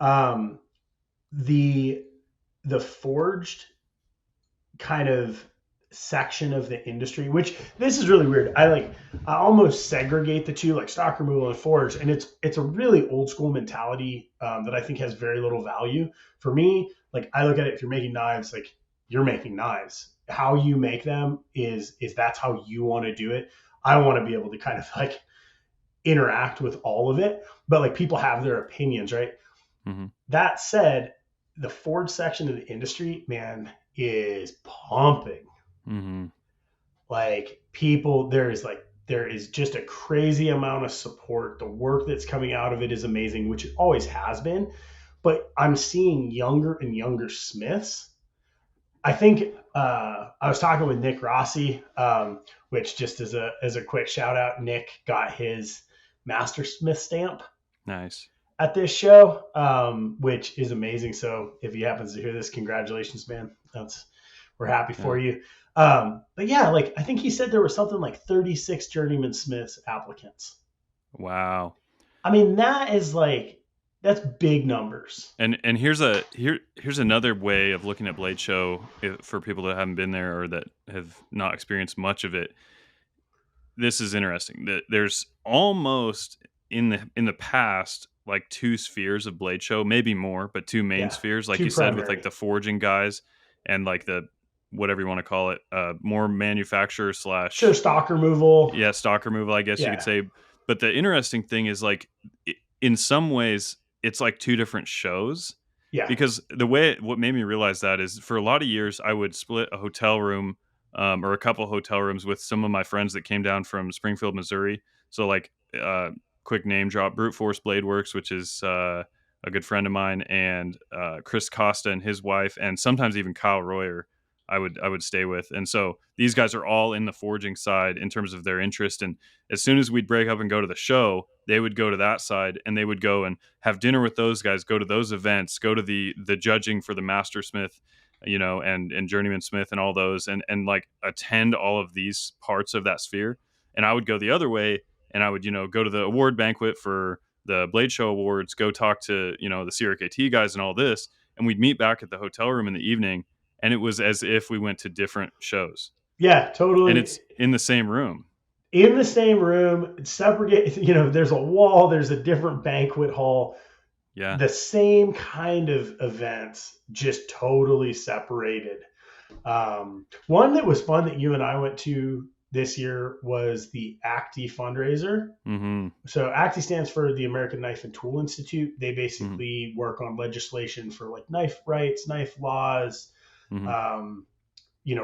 Um, the the forged kind of section of the industry, which this is really weird. I almost segregate the two, like stock removal and forged, and it's a really old school mentality that I think has very little value. For me, like I look at it, if you're making knives, like you're making knives. How you make them is that's how you want to do it. I want to be able to kind of like interact with all of it, but like people have their opinions, right? Hmm. That said, the Ford section of the industry, man, is pumping. Hmm. Like people, there is just a crazy amount of support. The work that's coming out of it is amazing, which it always has been. But I'm seeing younger and younger Smiths. I think I was talking with Nick Rossi, which just as a quick shout out, Nick got his Master Smith stamp Nice. at this show, which is amazing. So if he happens to hear this, congratulations, man. We're happy for Yeah. you. But yeah, like I think he said there was something like 36 Journeyman Smiths applicants. Wow. I mean, that's big numbers. And here's another way of looking at Blade Show, for people that haven't been there or that have not experienced much of it. This is interesting. That there's almost, in the past, like two spheres of Blade Show, maybe more, but two main Yeah, spheres, like two you said, with like primary. the forging guys and like the, whatever you want to call it, more manufacturer Sure, slash, stock removal. yeah, stock removal, I guess you could Yeah, say. But the interesting thing is, like, in some ways, it's like two different shows, yeah, because what made me realize that is, for a lot of years I would split a hotel room, or a couple hotel rooms, with some of my friends that came down from Springfield, Missouri. So like, quick name drop: Brute Force Blade Works, which is a good friend of mine, and Chris Costa and his wife, and sometimes even Kyle Royer. I would stay with, and so these guys are all in the forging side in terms of their interest. And as soon as we'd break up and go to the show, they would go to that side, and they would go and have dinner with those guys, go to those events, go to the judging for the Master Smith, and Journeyman Smith and all those, and like attend all of these parts of that sphere. And I would go the other way, and I would, go to the award banquet for the Blade Show Awards, go talk to, the Sierra KT guys and all this, and we'd meet back at the hotel room in the evening, and it was as if we went to different shows, yeah, and totally. it's in the same room. In the same room, separate. There's a wall. There's a different banquet hall. Yeah. The same kind of events, just totally separated. One that was fun that you and I went to this year was the Acti Fundraiser. Mm-hmm. So Acti stands for the American Knife and Tool Institute. They Mm-hmm. basically work on legislation for like knife rights, knife laws, Mm-hmm. um,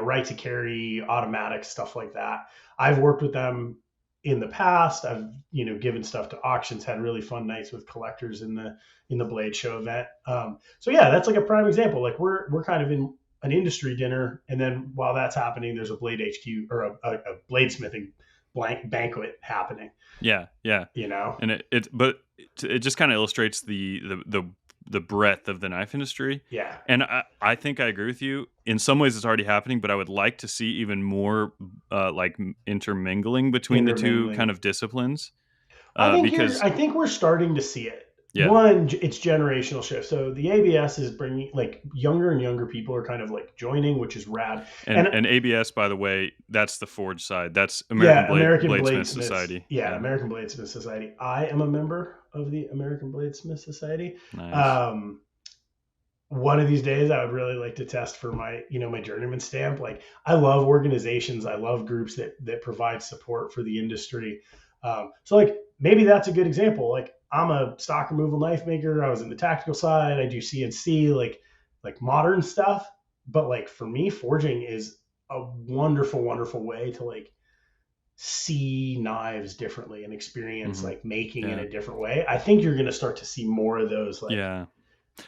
right to carry, automatic stuff like that. I've worked with them in the past. I've given stuff to auctions, had really fun nights with collectors in the Blade Show event. So yeah, that's like a prime example. Like we're kind of in an industry dinner, and then while that's happening, there's a Blade HQ or a bladesmithing blank banquet happening, Yeah, yeah, you know? and it just kind of illustrates the breadth of the knife industry, Yeah. and I think I agree with you. In some ways, it's already happening, but I would like to see even more like intermingling between the two kind Intermingling. of disciplines, I because think we're starting to see it. yeah, One, it's generational shift. So the ABS is bringing like younger and younger people are kind of like joining, which is rad. And and ABS, by the way, that's the Forge side. That's American yeah, American Bladesmith Bladesmiths. Society. Yeah, Yeah, American Bladesmith Society. I am a member of the American Bladesmith Society. nice. Um, One of these days, I would really like to test for my, my journeyman stamp. Like, I love organizations. I love groups that provide support for the industry. So, like, maybe that's a good example. Like, I'm a stock removal knife maker. I was in the tactical side. I do CNC, like modern stuff. But like for me, forging is a wonderful, wonderful way to like see knives differently and experience Hmm. like making in Yeah, a different way. I think you're going to start to see more of those like yeah.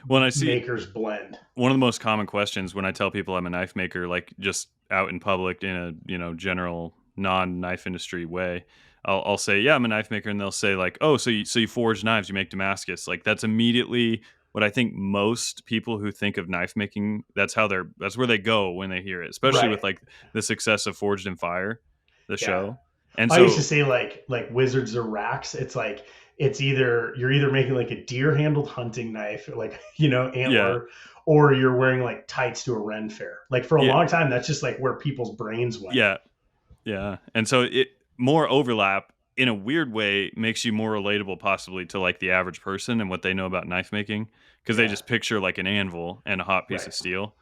Well, and I see makers blend. one of the most common questions when I tell people I'm a knife maker, like just out in public in a general non knife industry way. I'll say, yeah, I'm a knife maker, and they'll say like, oh, so you forge knives, you make Damascus. Like that's immediately what I think most people who think of knife making, that's where they go when they hear it, especially Right. with like the success of Forged in Fire, the Yeah. show. And I used to so say like wizards or racks. It's like you're either making like a deer handled hunting knife, like yeah, antler, or you're wearing like tights to a Ren fair. Like for a yeah, long time, that's just like where people's brains went. yeah, yeah, and so it more overlap in a weird way makes you more relatable possibly to like the average person and what they know about knife making because they Yeah. just picture like an anvil and a hot piece Right. of steel.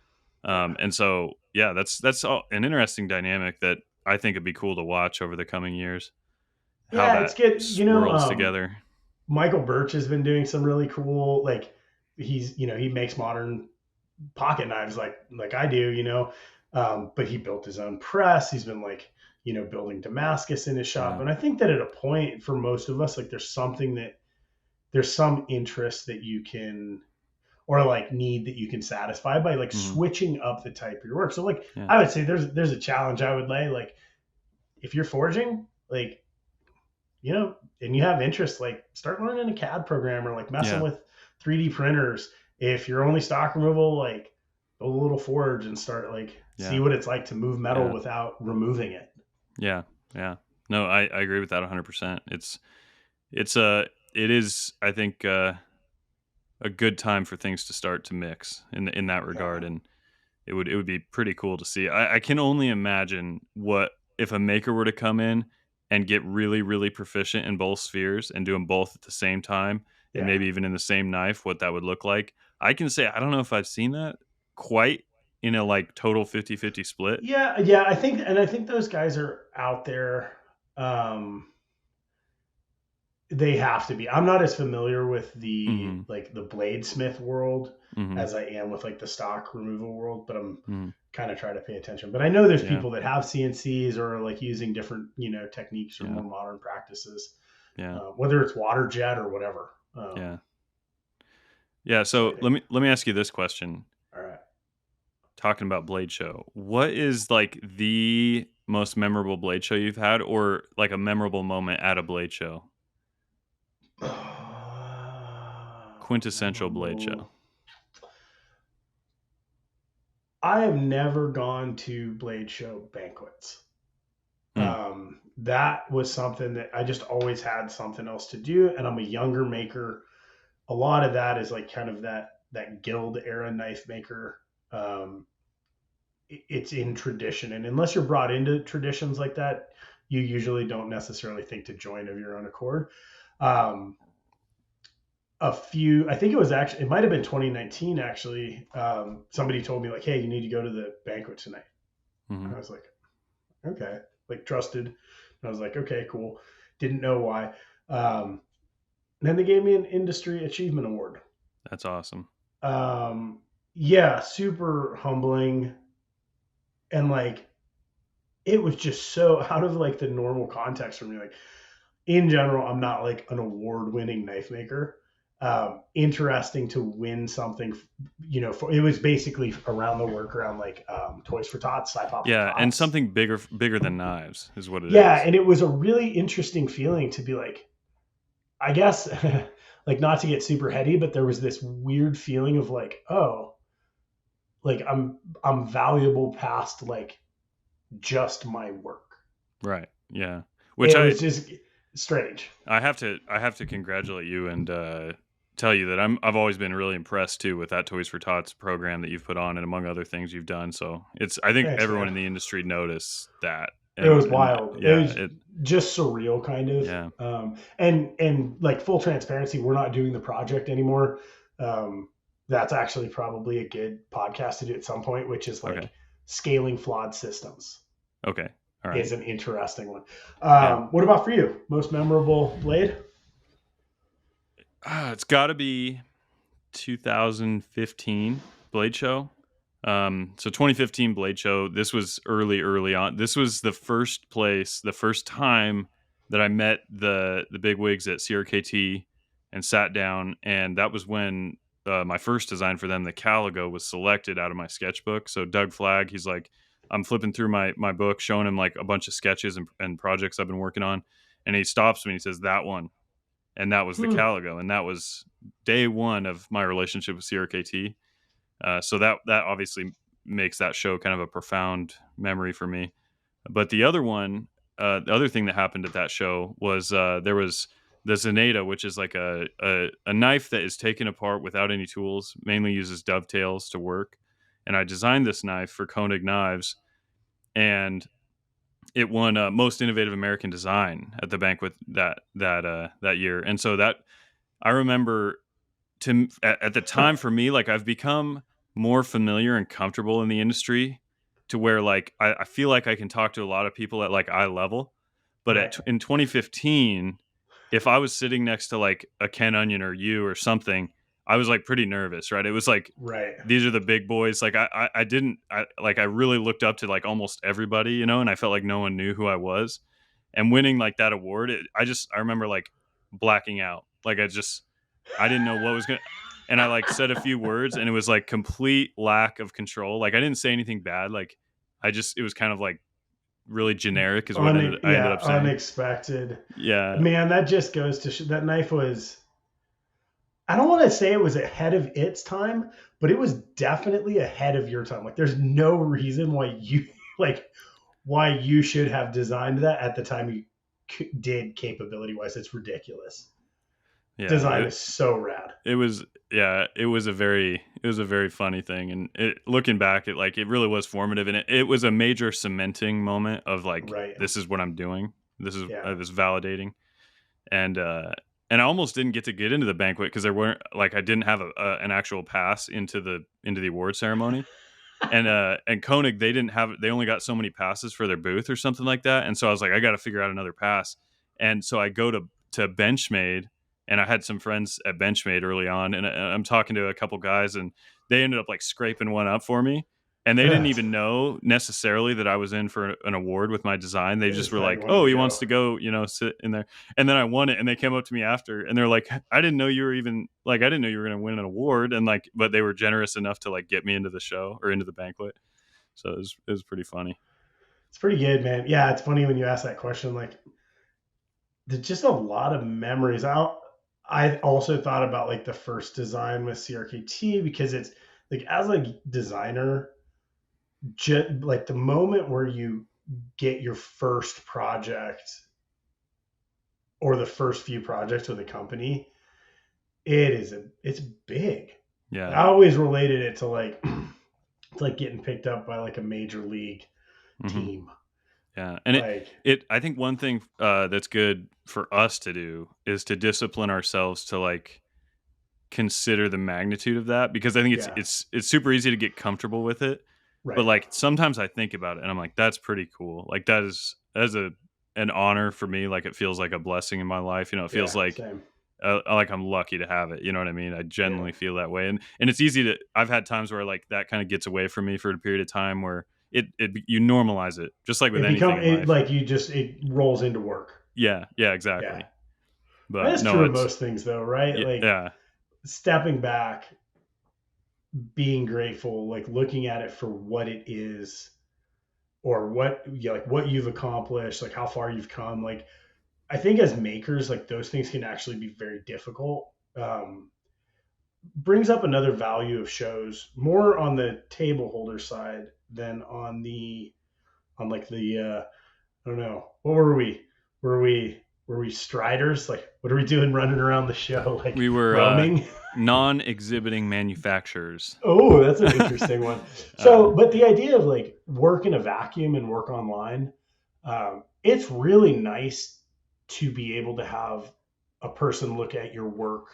Yeah. And so yeah, that's an interesting dynamic that I think would be cool to watch over the coming years. How Yeah, it's that good. swirls together. Michael Burch has been doing some really cool like he makes modern pocket knives like I do, but he built his own press. He's been like, building Damascus in his shop. Yeah. And I think that at a point for most of us, like there's some interest that you can or like need that you can satisfy by like Hmm. switching up the type of your work. So like Yeah. I would say there's a challenge I would lay like if you're forging, like and you have interest, like start learning a CAD program or like messing Yeah. with 3D printers. If you're only stock removal, like build a little forge and start like see Yeah. what it's like to move metal Yeah. without removing it. Yeah. Yeah. No, I agree with that 100%. It's it is I think a good time for things to start to mix in that Yeah. regard, and it would be pretty cool to see. I can only imagine what if a maker were to come in and get really really proficient in both spheres and do them both at the same time, and Yeah. maybe even in the same knife, what that would look like. I can say I don't know if I've seen that quite in a like total 50-50 split. Yeah. Yeah. I think those guys are out there. Um, they have to be. I'm not as familiar with Hmm. the bladesmith world Hmm. as I am with like the stock removal world, but I'm Hmm. kind of trying to pay attention. But I know there's Yeah. people that have CNCs or are like using different, techniques or Yeah. more modern practices, Yeah. whether it's water jet or whatever. Yeah. Yeah. So Exciting. let me ask you this question. All right. Talking about Blade Show, what is like the most memorable Blade Show you've had, or like a memorable moment at a Blade Show? Quintessential Blade Show. Memorable. I have never gone to Blade Show banquets. Mm, That was something that I just always had something else to do, and I'm a younger maker. A lot of that is like kind of that guild era knife maker. Um, it's in tradition, and unless you're brought into traditions like that, you usually don't necessarily think to join of your own accord. Um, I think it might have been 2019 actually. Somebody told me like, hey, you need to go to the banquet tonight. hmm. And I was like, okay, like trusted. And I was like, okay, cool. Didn't know why. Um, then they gave me an industry achievement award. That's awesome. Um, yeah, super humbling. And like, it was just so out of like the normal context for me. Like in general, I'm not like an award winning knife maker. interesting to win something. It was basically around the work around like Toys for Tots, Sci Pop for Yeah, and Tots. something bigger than knives is what it Yeah, is. and it was a really interesting feeling to be like, I guess, like not to get super heady, but there was this weird feeling of like, oh, like I'm valuable past like just my work. Right. Yeah. Which It I was just strange. I have to congratulate you and tell you that I've always been really impressed too with that Toys for Tots program that you've put on and among other things you've done. So I think Thanks, everyone man. in the industry noticed that It was and wild. It yeah, was just surreal, kind of. yeah. And like full transparency, we're not doing the project anymore. That's actually probably a good podcast to do at some point, which is Okay. like scaling flawed systems Okay. All right. is an interesting one. Yeah. What about for you? Most memorable blade? It's got to be 2015 Blade Show. So 2015 Blade Show. This was early on. This was the first time that I met the big wigs at CRKT and sat down, and that was when my first design for them, the Caligo, was selected out of my sketchbook. So Doug Flagg, he's like, I'm flipping through my book, showing him like a bunch of sketches and projects I've been working on, and he stops me and he says, "That one," and that was the Hmm. Caligo, and that was day one of my relationship with CRKT. So that obviously makes that show kind of a profound memory for me. But the other thing that happened at that show was there was the Zaneta, which is like a knife that is taken apart without any tools, mainly uses dovetails to work. And I designed this knife for Koenig Knives, and it won most innovative American design at the banquet that year. And so that I remember at the time for me, like I've become more familiar and comfortable in the industry to where like I feel like I can talk to a lot of people at like eye level. But Right. in 2015, if I was sitting next to like a Ken Onion or you or something, I was like pretty nervous, right? It was like Right. these are the big boys. Like I didn't I really looked up to like almost everybody, and I felt like no one knew who I was. And winning like that award, I remember like blacking out. Like I didn't know what was going to, and I like said a few words and it was like complete lack of control. Like I didn't say anything bad. Like it was kind of like really generic is what I ended Yeah, up saying. unexpected. Yeah. Man, that just goes to that knife was. I don't want to say it was ahead of its time, but it was definitely ahead of your time. Like, there's no reason why you like why you should have designed that at the time you did capability wise. It's ridiculous. Yeah. Design is so rad. It was, yeah, it was a very funny thing. And looking back, it really was formative. And it was a major cementing moment of like, Right. this is what I'm doing. Yeah. It was validating. And, and I almost didn't get into the banquet because there weren't like I didn't have an actual pass into the award ceremony, and Koenig they only got so many passes for their booth or something like that, and so I was like I got to figure out another pass, and so I go to Benchmade, and I had some friends at Benchmade early on, and I'm talking to a couple guys, and they ended up like scraping one up for me. And they didn't even know necessarily that I was in for an award with my design. They They just just were thought you like, wanted "Oh, to he wants go. to go, sit in there." And then I won it, and they came up to me after, and they're like, "I didn't know you were even like, I didn't know you were going to win an award." And like, but they were generous enough to like get me into the show or into the banquet, so it was pretty funny. It's pretty good, man. Yeah, it's funny when you ask that question. Like, there's just a lot of memories. I also thought about like the first design with CRKT because it's like as a designer, like the moment where you get your first project or the first few projects with a company, it's big. Yeah. I always related it to like it's like getting picked up by like a major league hmm team. Yeah, and Like, I think one thing that's good for us to do is to discipline ourselves to like consider the magnitude of that because I think it's yeah, it's it's super easy to get comfortable with it. But right. like sometimes I think about it and I'm like, that's pretty cool. Like that is an honor for me. Like it feels like a blessing in my life. It feels Yeah, like same. I'm lucky to have it. You know what I mean? I Yeah. genuinely feel that way. And it's easy to I've had times where like that kind of gets away from me for a period of time where it you normalize it just like with anything in life. Like it rolls into work. Yeah, Yeah. exactly. But That's no, true of it's most things though, right? yeah, Like yeah. stepping back, being grateful, like looking at it for what it is, or what, yeah, like what you've accomplished, like how far you've come. Like I think as makers, like those things can actually be very difficult. Brings up another value of shows more on the table holder side than on the on like the I don't know, what were we? Were we striders? Like what are we doing running around the show? Like We were roaming? non-exhibiting manufacturers. Oh, that's an interesting one. uh, So, but the idea of like work in a vacuum and work online, it's really nice to be able to have a person look at your work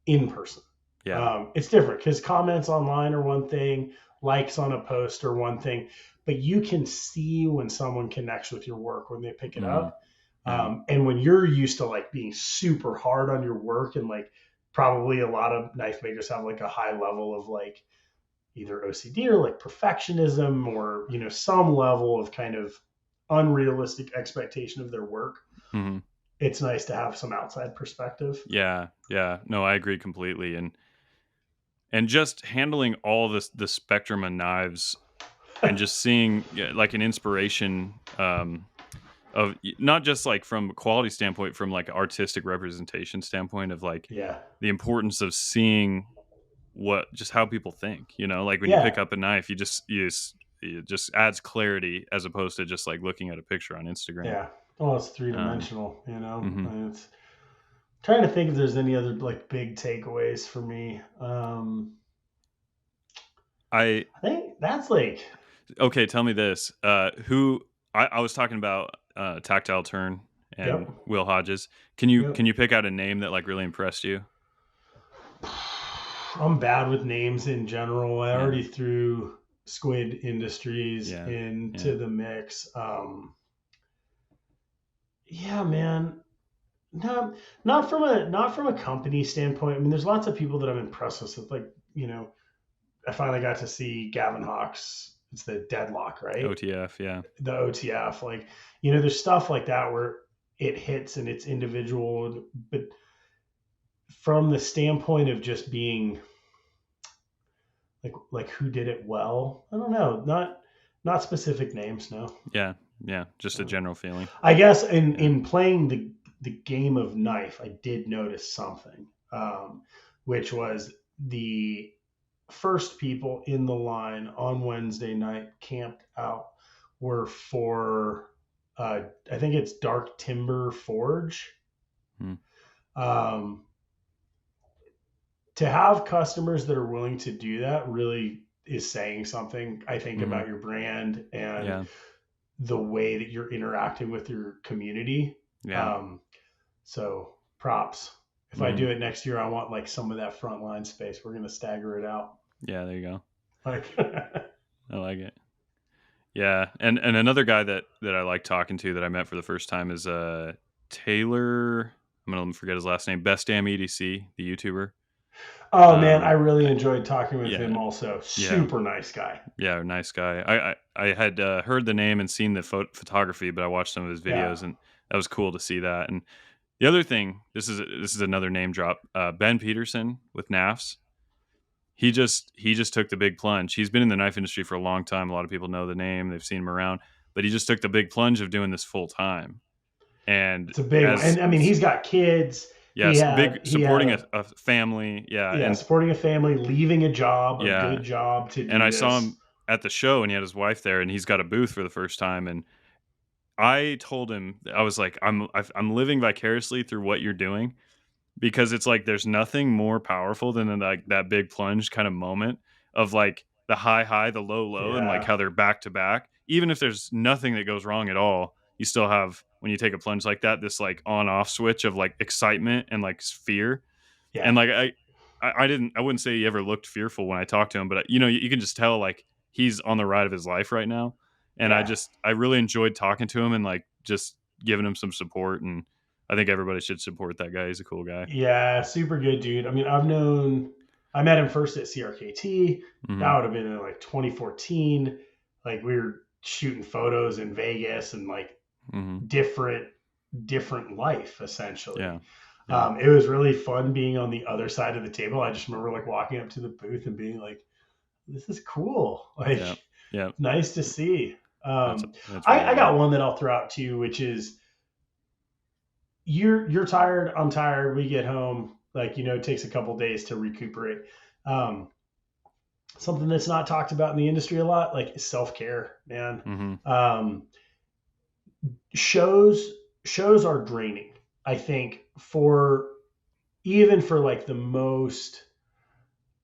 in person. yeah. It's different because comments online are one thing, likes on a post are one thing, but you can see when someone connects with your work when they pick it Mm, up. yeah. And when you're used to like being super hard on your work, and like probably a lot of knife makers have like a high level of like either OCD or like perfectionism, or some level of kind of unrealistic expectation of their work. Hmm. It's nice to have some outside perspective. Yeah. Yeah. No, I agree completely. And just handling all this the spectrum of knives and just seeing, yeah, like an inspiration, of not just like from a quality standpoint, from like artistic representation standpoint of like Yeah. the importance of seeing what just how people think, like when you Yeah. pick up a knife, it just adds clarity as opposed to just like looking at a picture on Instagram. Yeah. Well, it's three um dimensional, you know. mhm. And it's trying to think if there's any other like big takeaways for me. I I think that's like, Okay, tell me this. Who I was talking about, Tactile Turn yep, and Will Hodges. Can you yep. pick out a name that like really impressed you? I'm bad with names in general. I Yeah, already threw Squid Industries yeah, yeah. into the mix. Yeah, man. No, not from a company standpoint. I mean, there's lots of people that I'm impressed with. Like, I finally got to see Gavin Hawks. It's the Deadlock, right? OTF, yeah. The OTF. Like, there's stuff like that where it hits and it's individual, but from the standpoint of just being like who did it well, I don't know. Not specific names, no. Yeah, yeah. Just a Um, general feeling. I guess in Yeah. playing the game of knife, I did notice something, which was the first people in the line on Wednesday night camped out were for I think it's Dark Timber Forge. Hmm. Um, to have customers that are willing to do that really is saying something, I think, Hmm. about your brand and Yeah, the way that you're interacting with your community. yeah. Um, so props. If I Hmm. do it next year, I want like some of that front line space. We're gonna stagger it out. Yeah, there you go. Like, I like it. Yeah, and another guy that I like talking to that I met for the first time is Taylor. I'm gonna forget his last name. Best Damn EDC, the YouTuber. oh man, I Um, really I, enjoyed talking with yeah, him. Also, yeah, super nice guy. yeah. Nice guy. I had heard the name and seen the photography, but I watched some of his Yeah, videos, and that was cool to see that. And the other thing, this is another name drop. Ben Peterson with NAFs. He just took the big plunge. He's been in the knife industry for a long time. A lot of people know the name. They've seen him around, but he just took the big plunge of doing this full time. And it's a big one. as And I mean, he's got kids. He yes, had big he had supporting a a family. Yeah, yeah, and supporting a family, leaving a job, a yeah, good job to and do I saw this. him at the show, and he had his wife there, and he's got a booth for the first time. And I told him, I was like, I'm living vicariously through what you're doing, because it's like there's nothing more powerful than like that big plunge kind of moment of like the high, the low, and like Yeah, how they're back to back. Even if there's nothing that goes wrong at all, you still have, when you take a plunge like that, this like on off switch of like excitement and like fear. yeah, And like I wouldn't say he ever looked fearful when I talked to him, but you can just tell like he's on the ride of his life right now. And yeah, I really enjoyed talking to him and like just giving him some support. And I think everybody should support that guy. He's a cool guy. yeah. Super good dude. I mean, I met him first at CRKT. Hmm. That would have been in like 2014. Like we were shooting photos in Vegas and like Hmm. different different life essentially. Yeah. Yeah. It was really fun being on the other side of the table. I just remember like walking up to the booth and being like, this is cool. Like, Yeah. Yeah. nice to see. That's really I got good. one that I'll throw out to you, which is you're tired, I'm tired, we get home, like, it takes a couple days to recuperate. Um, Something that's not talked about in the industry a lot, like self-care, man. Mm-hmm. Um, shows shows are draining, I think, for even for like the most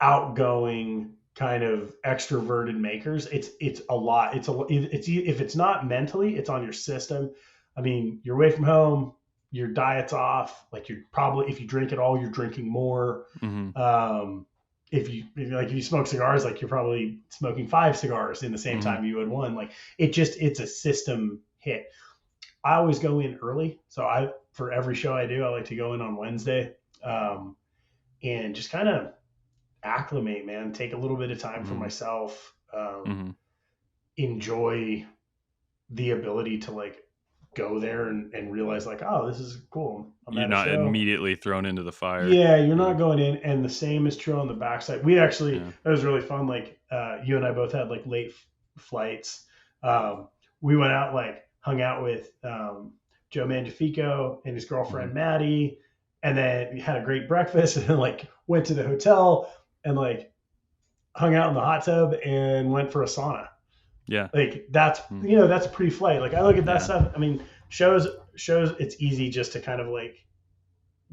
outgoing kind of extroverted makers. It's a lot. It's if it's not mentally, it's on your system. I mean, you're away from home, your diet's off, like you're probably, if you drink at all, you're drinking more. Mm-hmm. If you smoke cigars, like you're probably smoking 5 cigars in the same Mm-hmm. time you would one. Like it's a system hit. I always go in early, so I for every show I do, I like to go in on Wednesday, and just kind of acclimate, man. Take a little bit of time for Mm-hmm. myself. Mm-hmm. Enjoy the ability to like go there and realize like, oh, this is cool. I'm You're at a not show. immediately thrown into the fire. Yeah, you're Yeah. not going in, and the same is true on the backside. We actually, Yeah. it was really fun. Like, you and I both had like late flights. We went out, like hung out with Joe Mangiafico and his Mm-hmm. girlfriend Maddie, and then we had a great breakfast, and then like went to the hotel and like hung out in the hot tub and went for a sauna. Yeah. Like that's, Mm. that's a pretty flight. Like I look at that Yeah. stuff. I mean, shows it's easy just to kind of like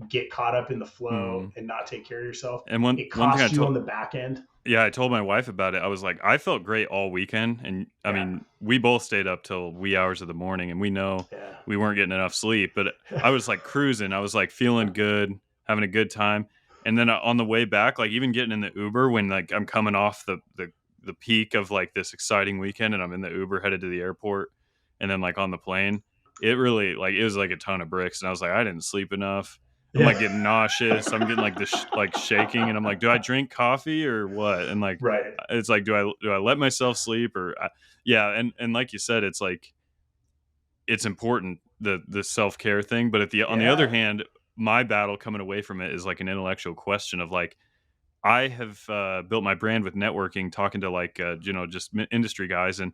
get caught up in the flow Mm. and not take care of yourself. And one It one thing I costs you told on the back end. yeah, I told my wife about it. I was like, I felt great all weekend, and I Yeah, mean, we both stayed up till wee hours of the morning, and we know yeah, we weren't getting enough sleep. But I was like cruising. I was like feeling good, having a good time. And then on the way back, like even getting in the Uber when like I'm coming off the peak of like this exciting weekend, and I'm in the Uber headed to the airport, and then like on the plane, it really like it was like a ton of bricks, and I was like, I didn't sleep enough. I'm yeah. like getting nauseous. I'm getting like this like shaking, and I'm like, do I drink coffee or what? And like, Right. it's like, do I let myself sleep or yeah? And like you said, it's like it's important the self care thing, but on the other Yeah. hand, my battle coming away from it is like an intellectual question of like I have built my brand with networking, talking to like just industry guys, and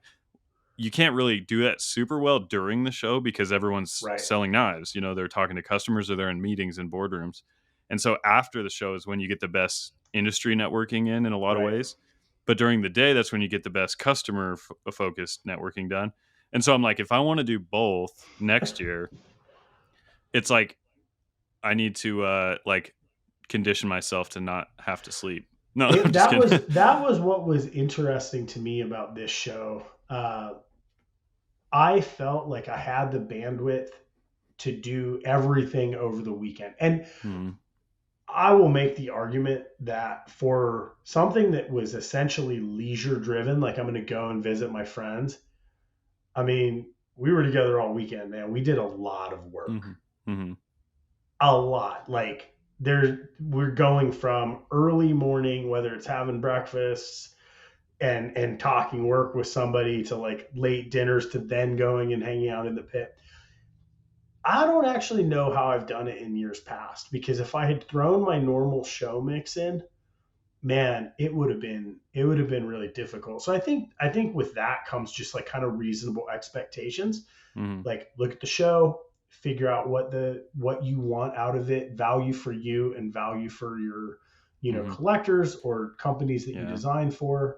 you can't really do that super well during the show because everyone's Right. selling knives. They're talking to customers or they're in meetings and boardrooms. And so after the show is when you get the best industry networking in a lot of Right. ways. But during the day, that's when you get the best customer focused networking done. And so I'm like, if I want to do both next year, it's like I need to like condition myself to not have to sleep. No, I'm It just that kidding. was that was what was interesting to me about this show. I felt like I had the bandwidth to do everything over the weekend, and Hmm. I will make the argument that for something that was essentially leisure driven, like I'm going to go and visit my friends. I mean, we were together all weekend, man. We did a lot of work, Hmm. Hmm. a lot. Like we're going from early morning, whether it's having breakfast and talking work with somebody, to like late dinners, to then going and hanging out in the pit. I don't actually know how I've done it in years past, because if I had thrown my normal show mix in, man, it would have been really difficult. So I think with that comes just like kind of reasonable expectations. Hmm. Like look at the show, figure out what you want out of it, value for you and value for your Hmm. collectors or companies that you Yeah. design for,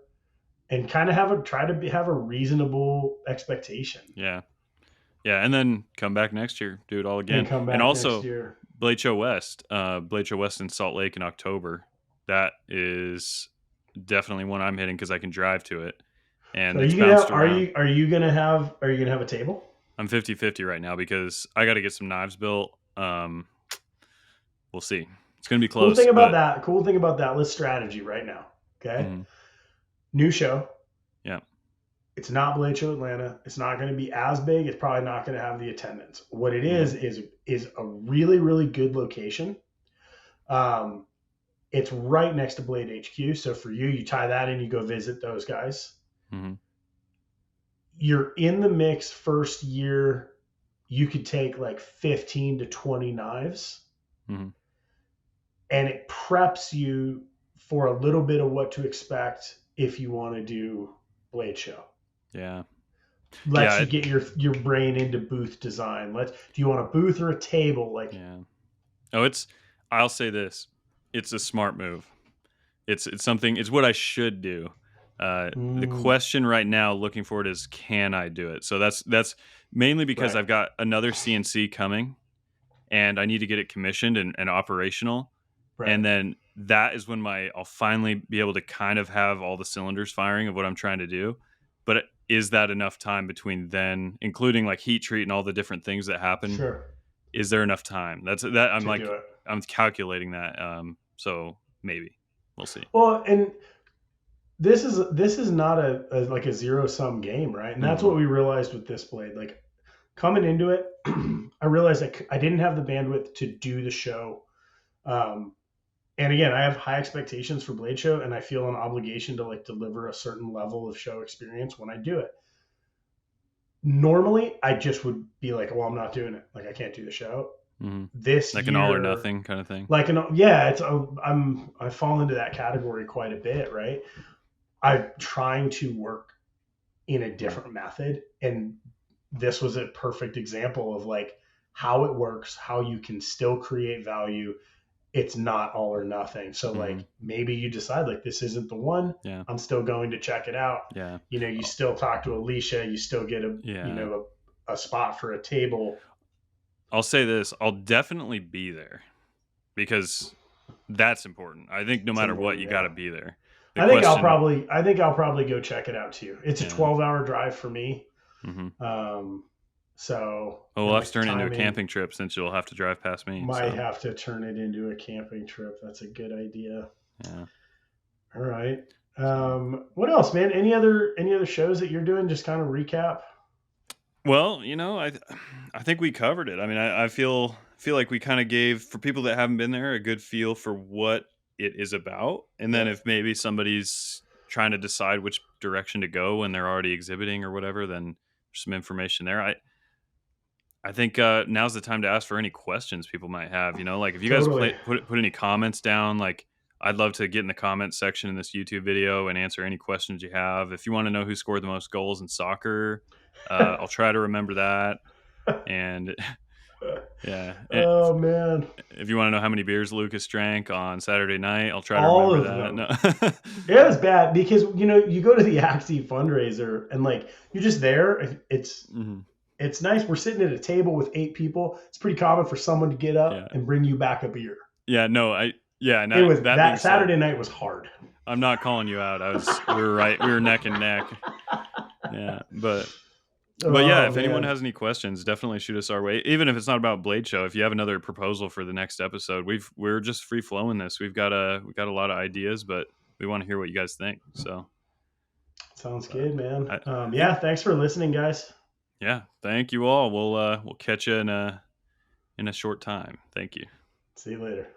and kind of have a reasonable expectation, Yeah. Yeah, and then come back next year, do it all and again. come And back next also year. Blade Show West in Salt Lake in October. That is definitely one I'm hitting because I can drive to it, So and are it's you gonna bounced have, around. are you gonna have a table? I'm 50-50 right now because I got to get some knives built. We'll see. It's gonna be Cool close, thing about but that. Cool thing about that. Let's strategy right now. Okay. mhm, New show. yeah, It's not Blade Show Atlanta. It's not going to be as big. It's probably not going to have the attendance. What it hmm, is a really really good location. Um, it's right next to Blade HQ. So for you, you tie that in, you go visit those guys. hmm, You're in the mix first year. You could take like 15 to 20 knives Mhm. and it preps you for a little bit of what to expect if you want to do blade show. Yeah. Lets Yeah. you get your brain into booth design. Do you want a booth or a table? Like, Yeah. Oh, I'll say this. It's a smart move. It's something. It's what I should do. The mm, question right now, looking forward, is can I do it? So that's mainly because right, I've got another CNC coming, and I need to get it commissioned and operational. right, And then that is when I'll finally be able to kind of have all the cylinders firing of what I'm trying to do. But is that enough time between then, including like heat treat and all the different things that happen? sure, Is there enough time? That to do it. I'm calculating that. So maybe we'll see. Well, and this is not a like a zero sum game, right? And that's Hmm. what we realized with this blade. Like coming into it, I realized I didn't have the bandwidth to do the show. Um, and again, I have high expectations for Blade Show, and I feel an obligation to like deliver a certain level of show experience when I do it. Normally, I just would be like, "Well, I'm not doing it. Like, I can't do the show Hmm. this Like an all or year." nothing kind of thing. Like, yeah, I fall into that category quite a bit, right? I'm trying to work in a Mm-hmm. different method, and this was a perfect example of like how it works, how you can still create value. It's not all or nothing. So Mm-hmm. like maybe you decide like this isn't the one. Yeah. I'm still going to check it out. Yeah. You still talk to Alicia, you still get Yeah. a spot for a table. I'll say this. I'll definitely be there because that's important. I think no It's matter what, important, you got yeah. to be there. The question, I think I'll probably go check it out too. It's a yeah. 12-hour drive for me. Hmm. Um, so Well, we'll and have to like the turn it into a timing camping trip since you'll have to drive past me. might So, have to turn it into a camping trip. That's a good idea. yeah. All right. So, What else, man? Any other shows that you're doing? Just kind of recap. well, I think we covered it. I mean, I feel like we kind of gave for people that haven't been there a good feel for what it is about, and then Yep. if maybe somebody's trying to decide which direction to go when they're already exhibiting or whatever, then there's some information there. I think now's the time to ask for any questions people might have. Like if you guys Totally. put any comments down, like I'd love to get in the comments section in this YouTube video and answer any questions you have. If you want to know who scored the most goals in soccer, I'll try to remember that. And yeah, Oh man, if you want to know how many beers Lucas drank on Saturday night, I'll try to all remember of that. them. No. It was bad because you go to the Acti Fundraiser and like you're just there. Mhm. It's nice. We're sitting at a table with 8 people. It's pretty common for someone to get up Yeah, and bring you back a beer. yeah, no, yeah. And It was that being that said, Saturday night was hard. I'm not calling you out. We were neck and neck. Yeah, but yeah, Oh if anyone man, has any questions, definitely shoot us our way. Even if it's not about Blade Show, if you have another proposal for the next episode, we're just free flowing this. We've got a lot of ideas, but we want to hear what you guys think. So, sounds but good, man. I Yeah, think thanks for listening, guys. yeah, thank you all. We'll catch you in a short time. Thank you. See you later.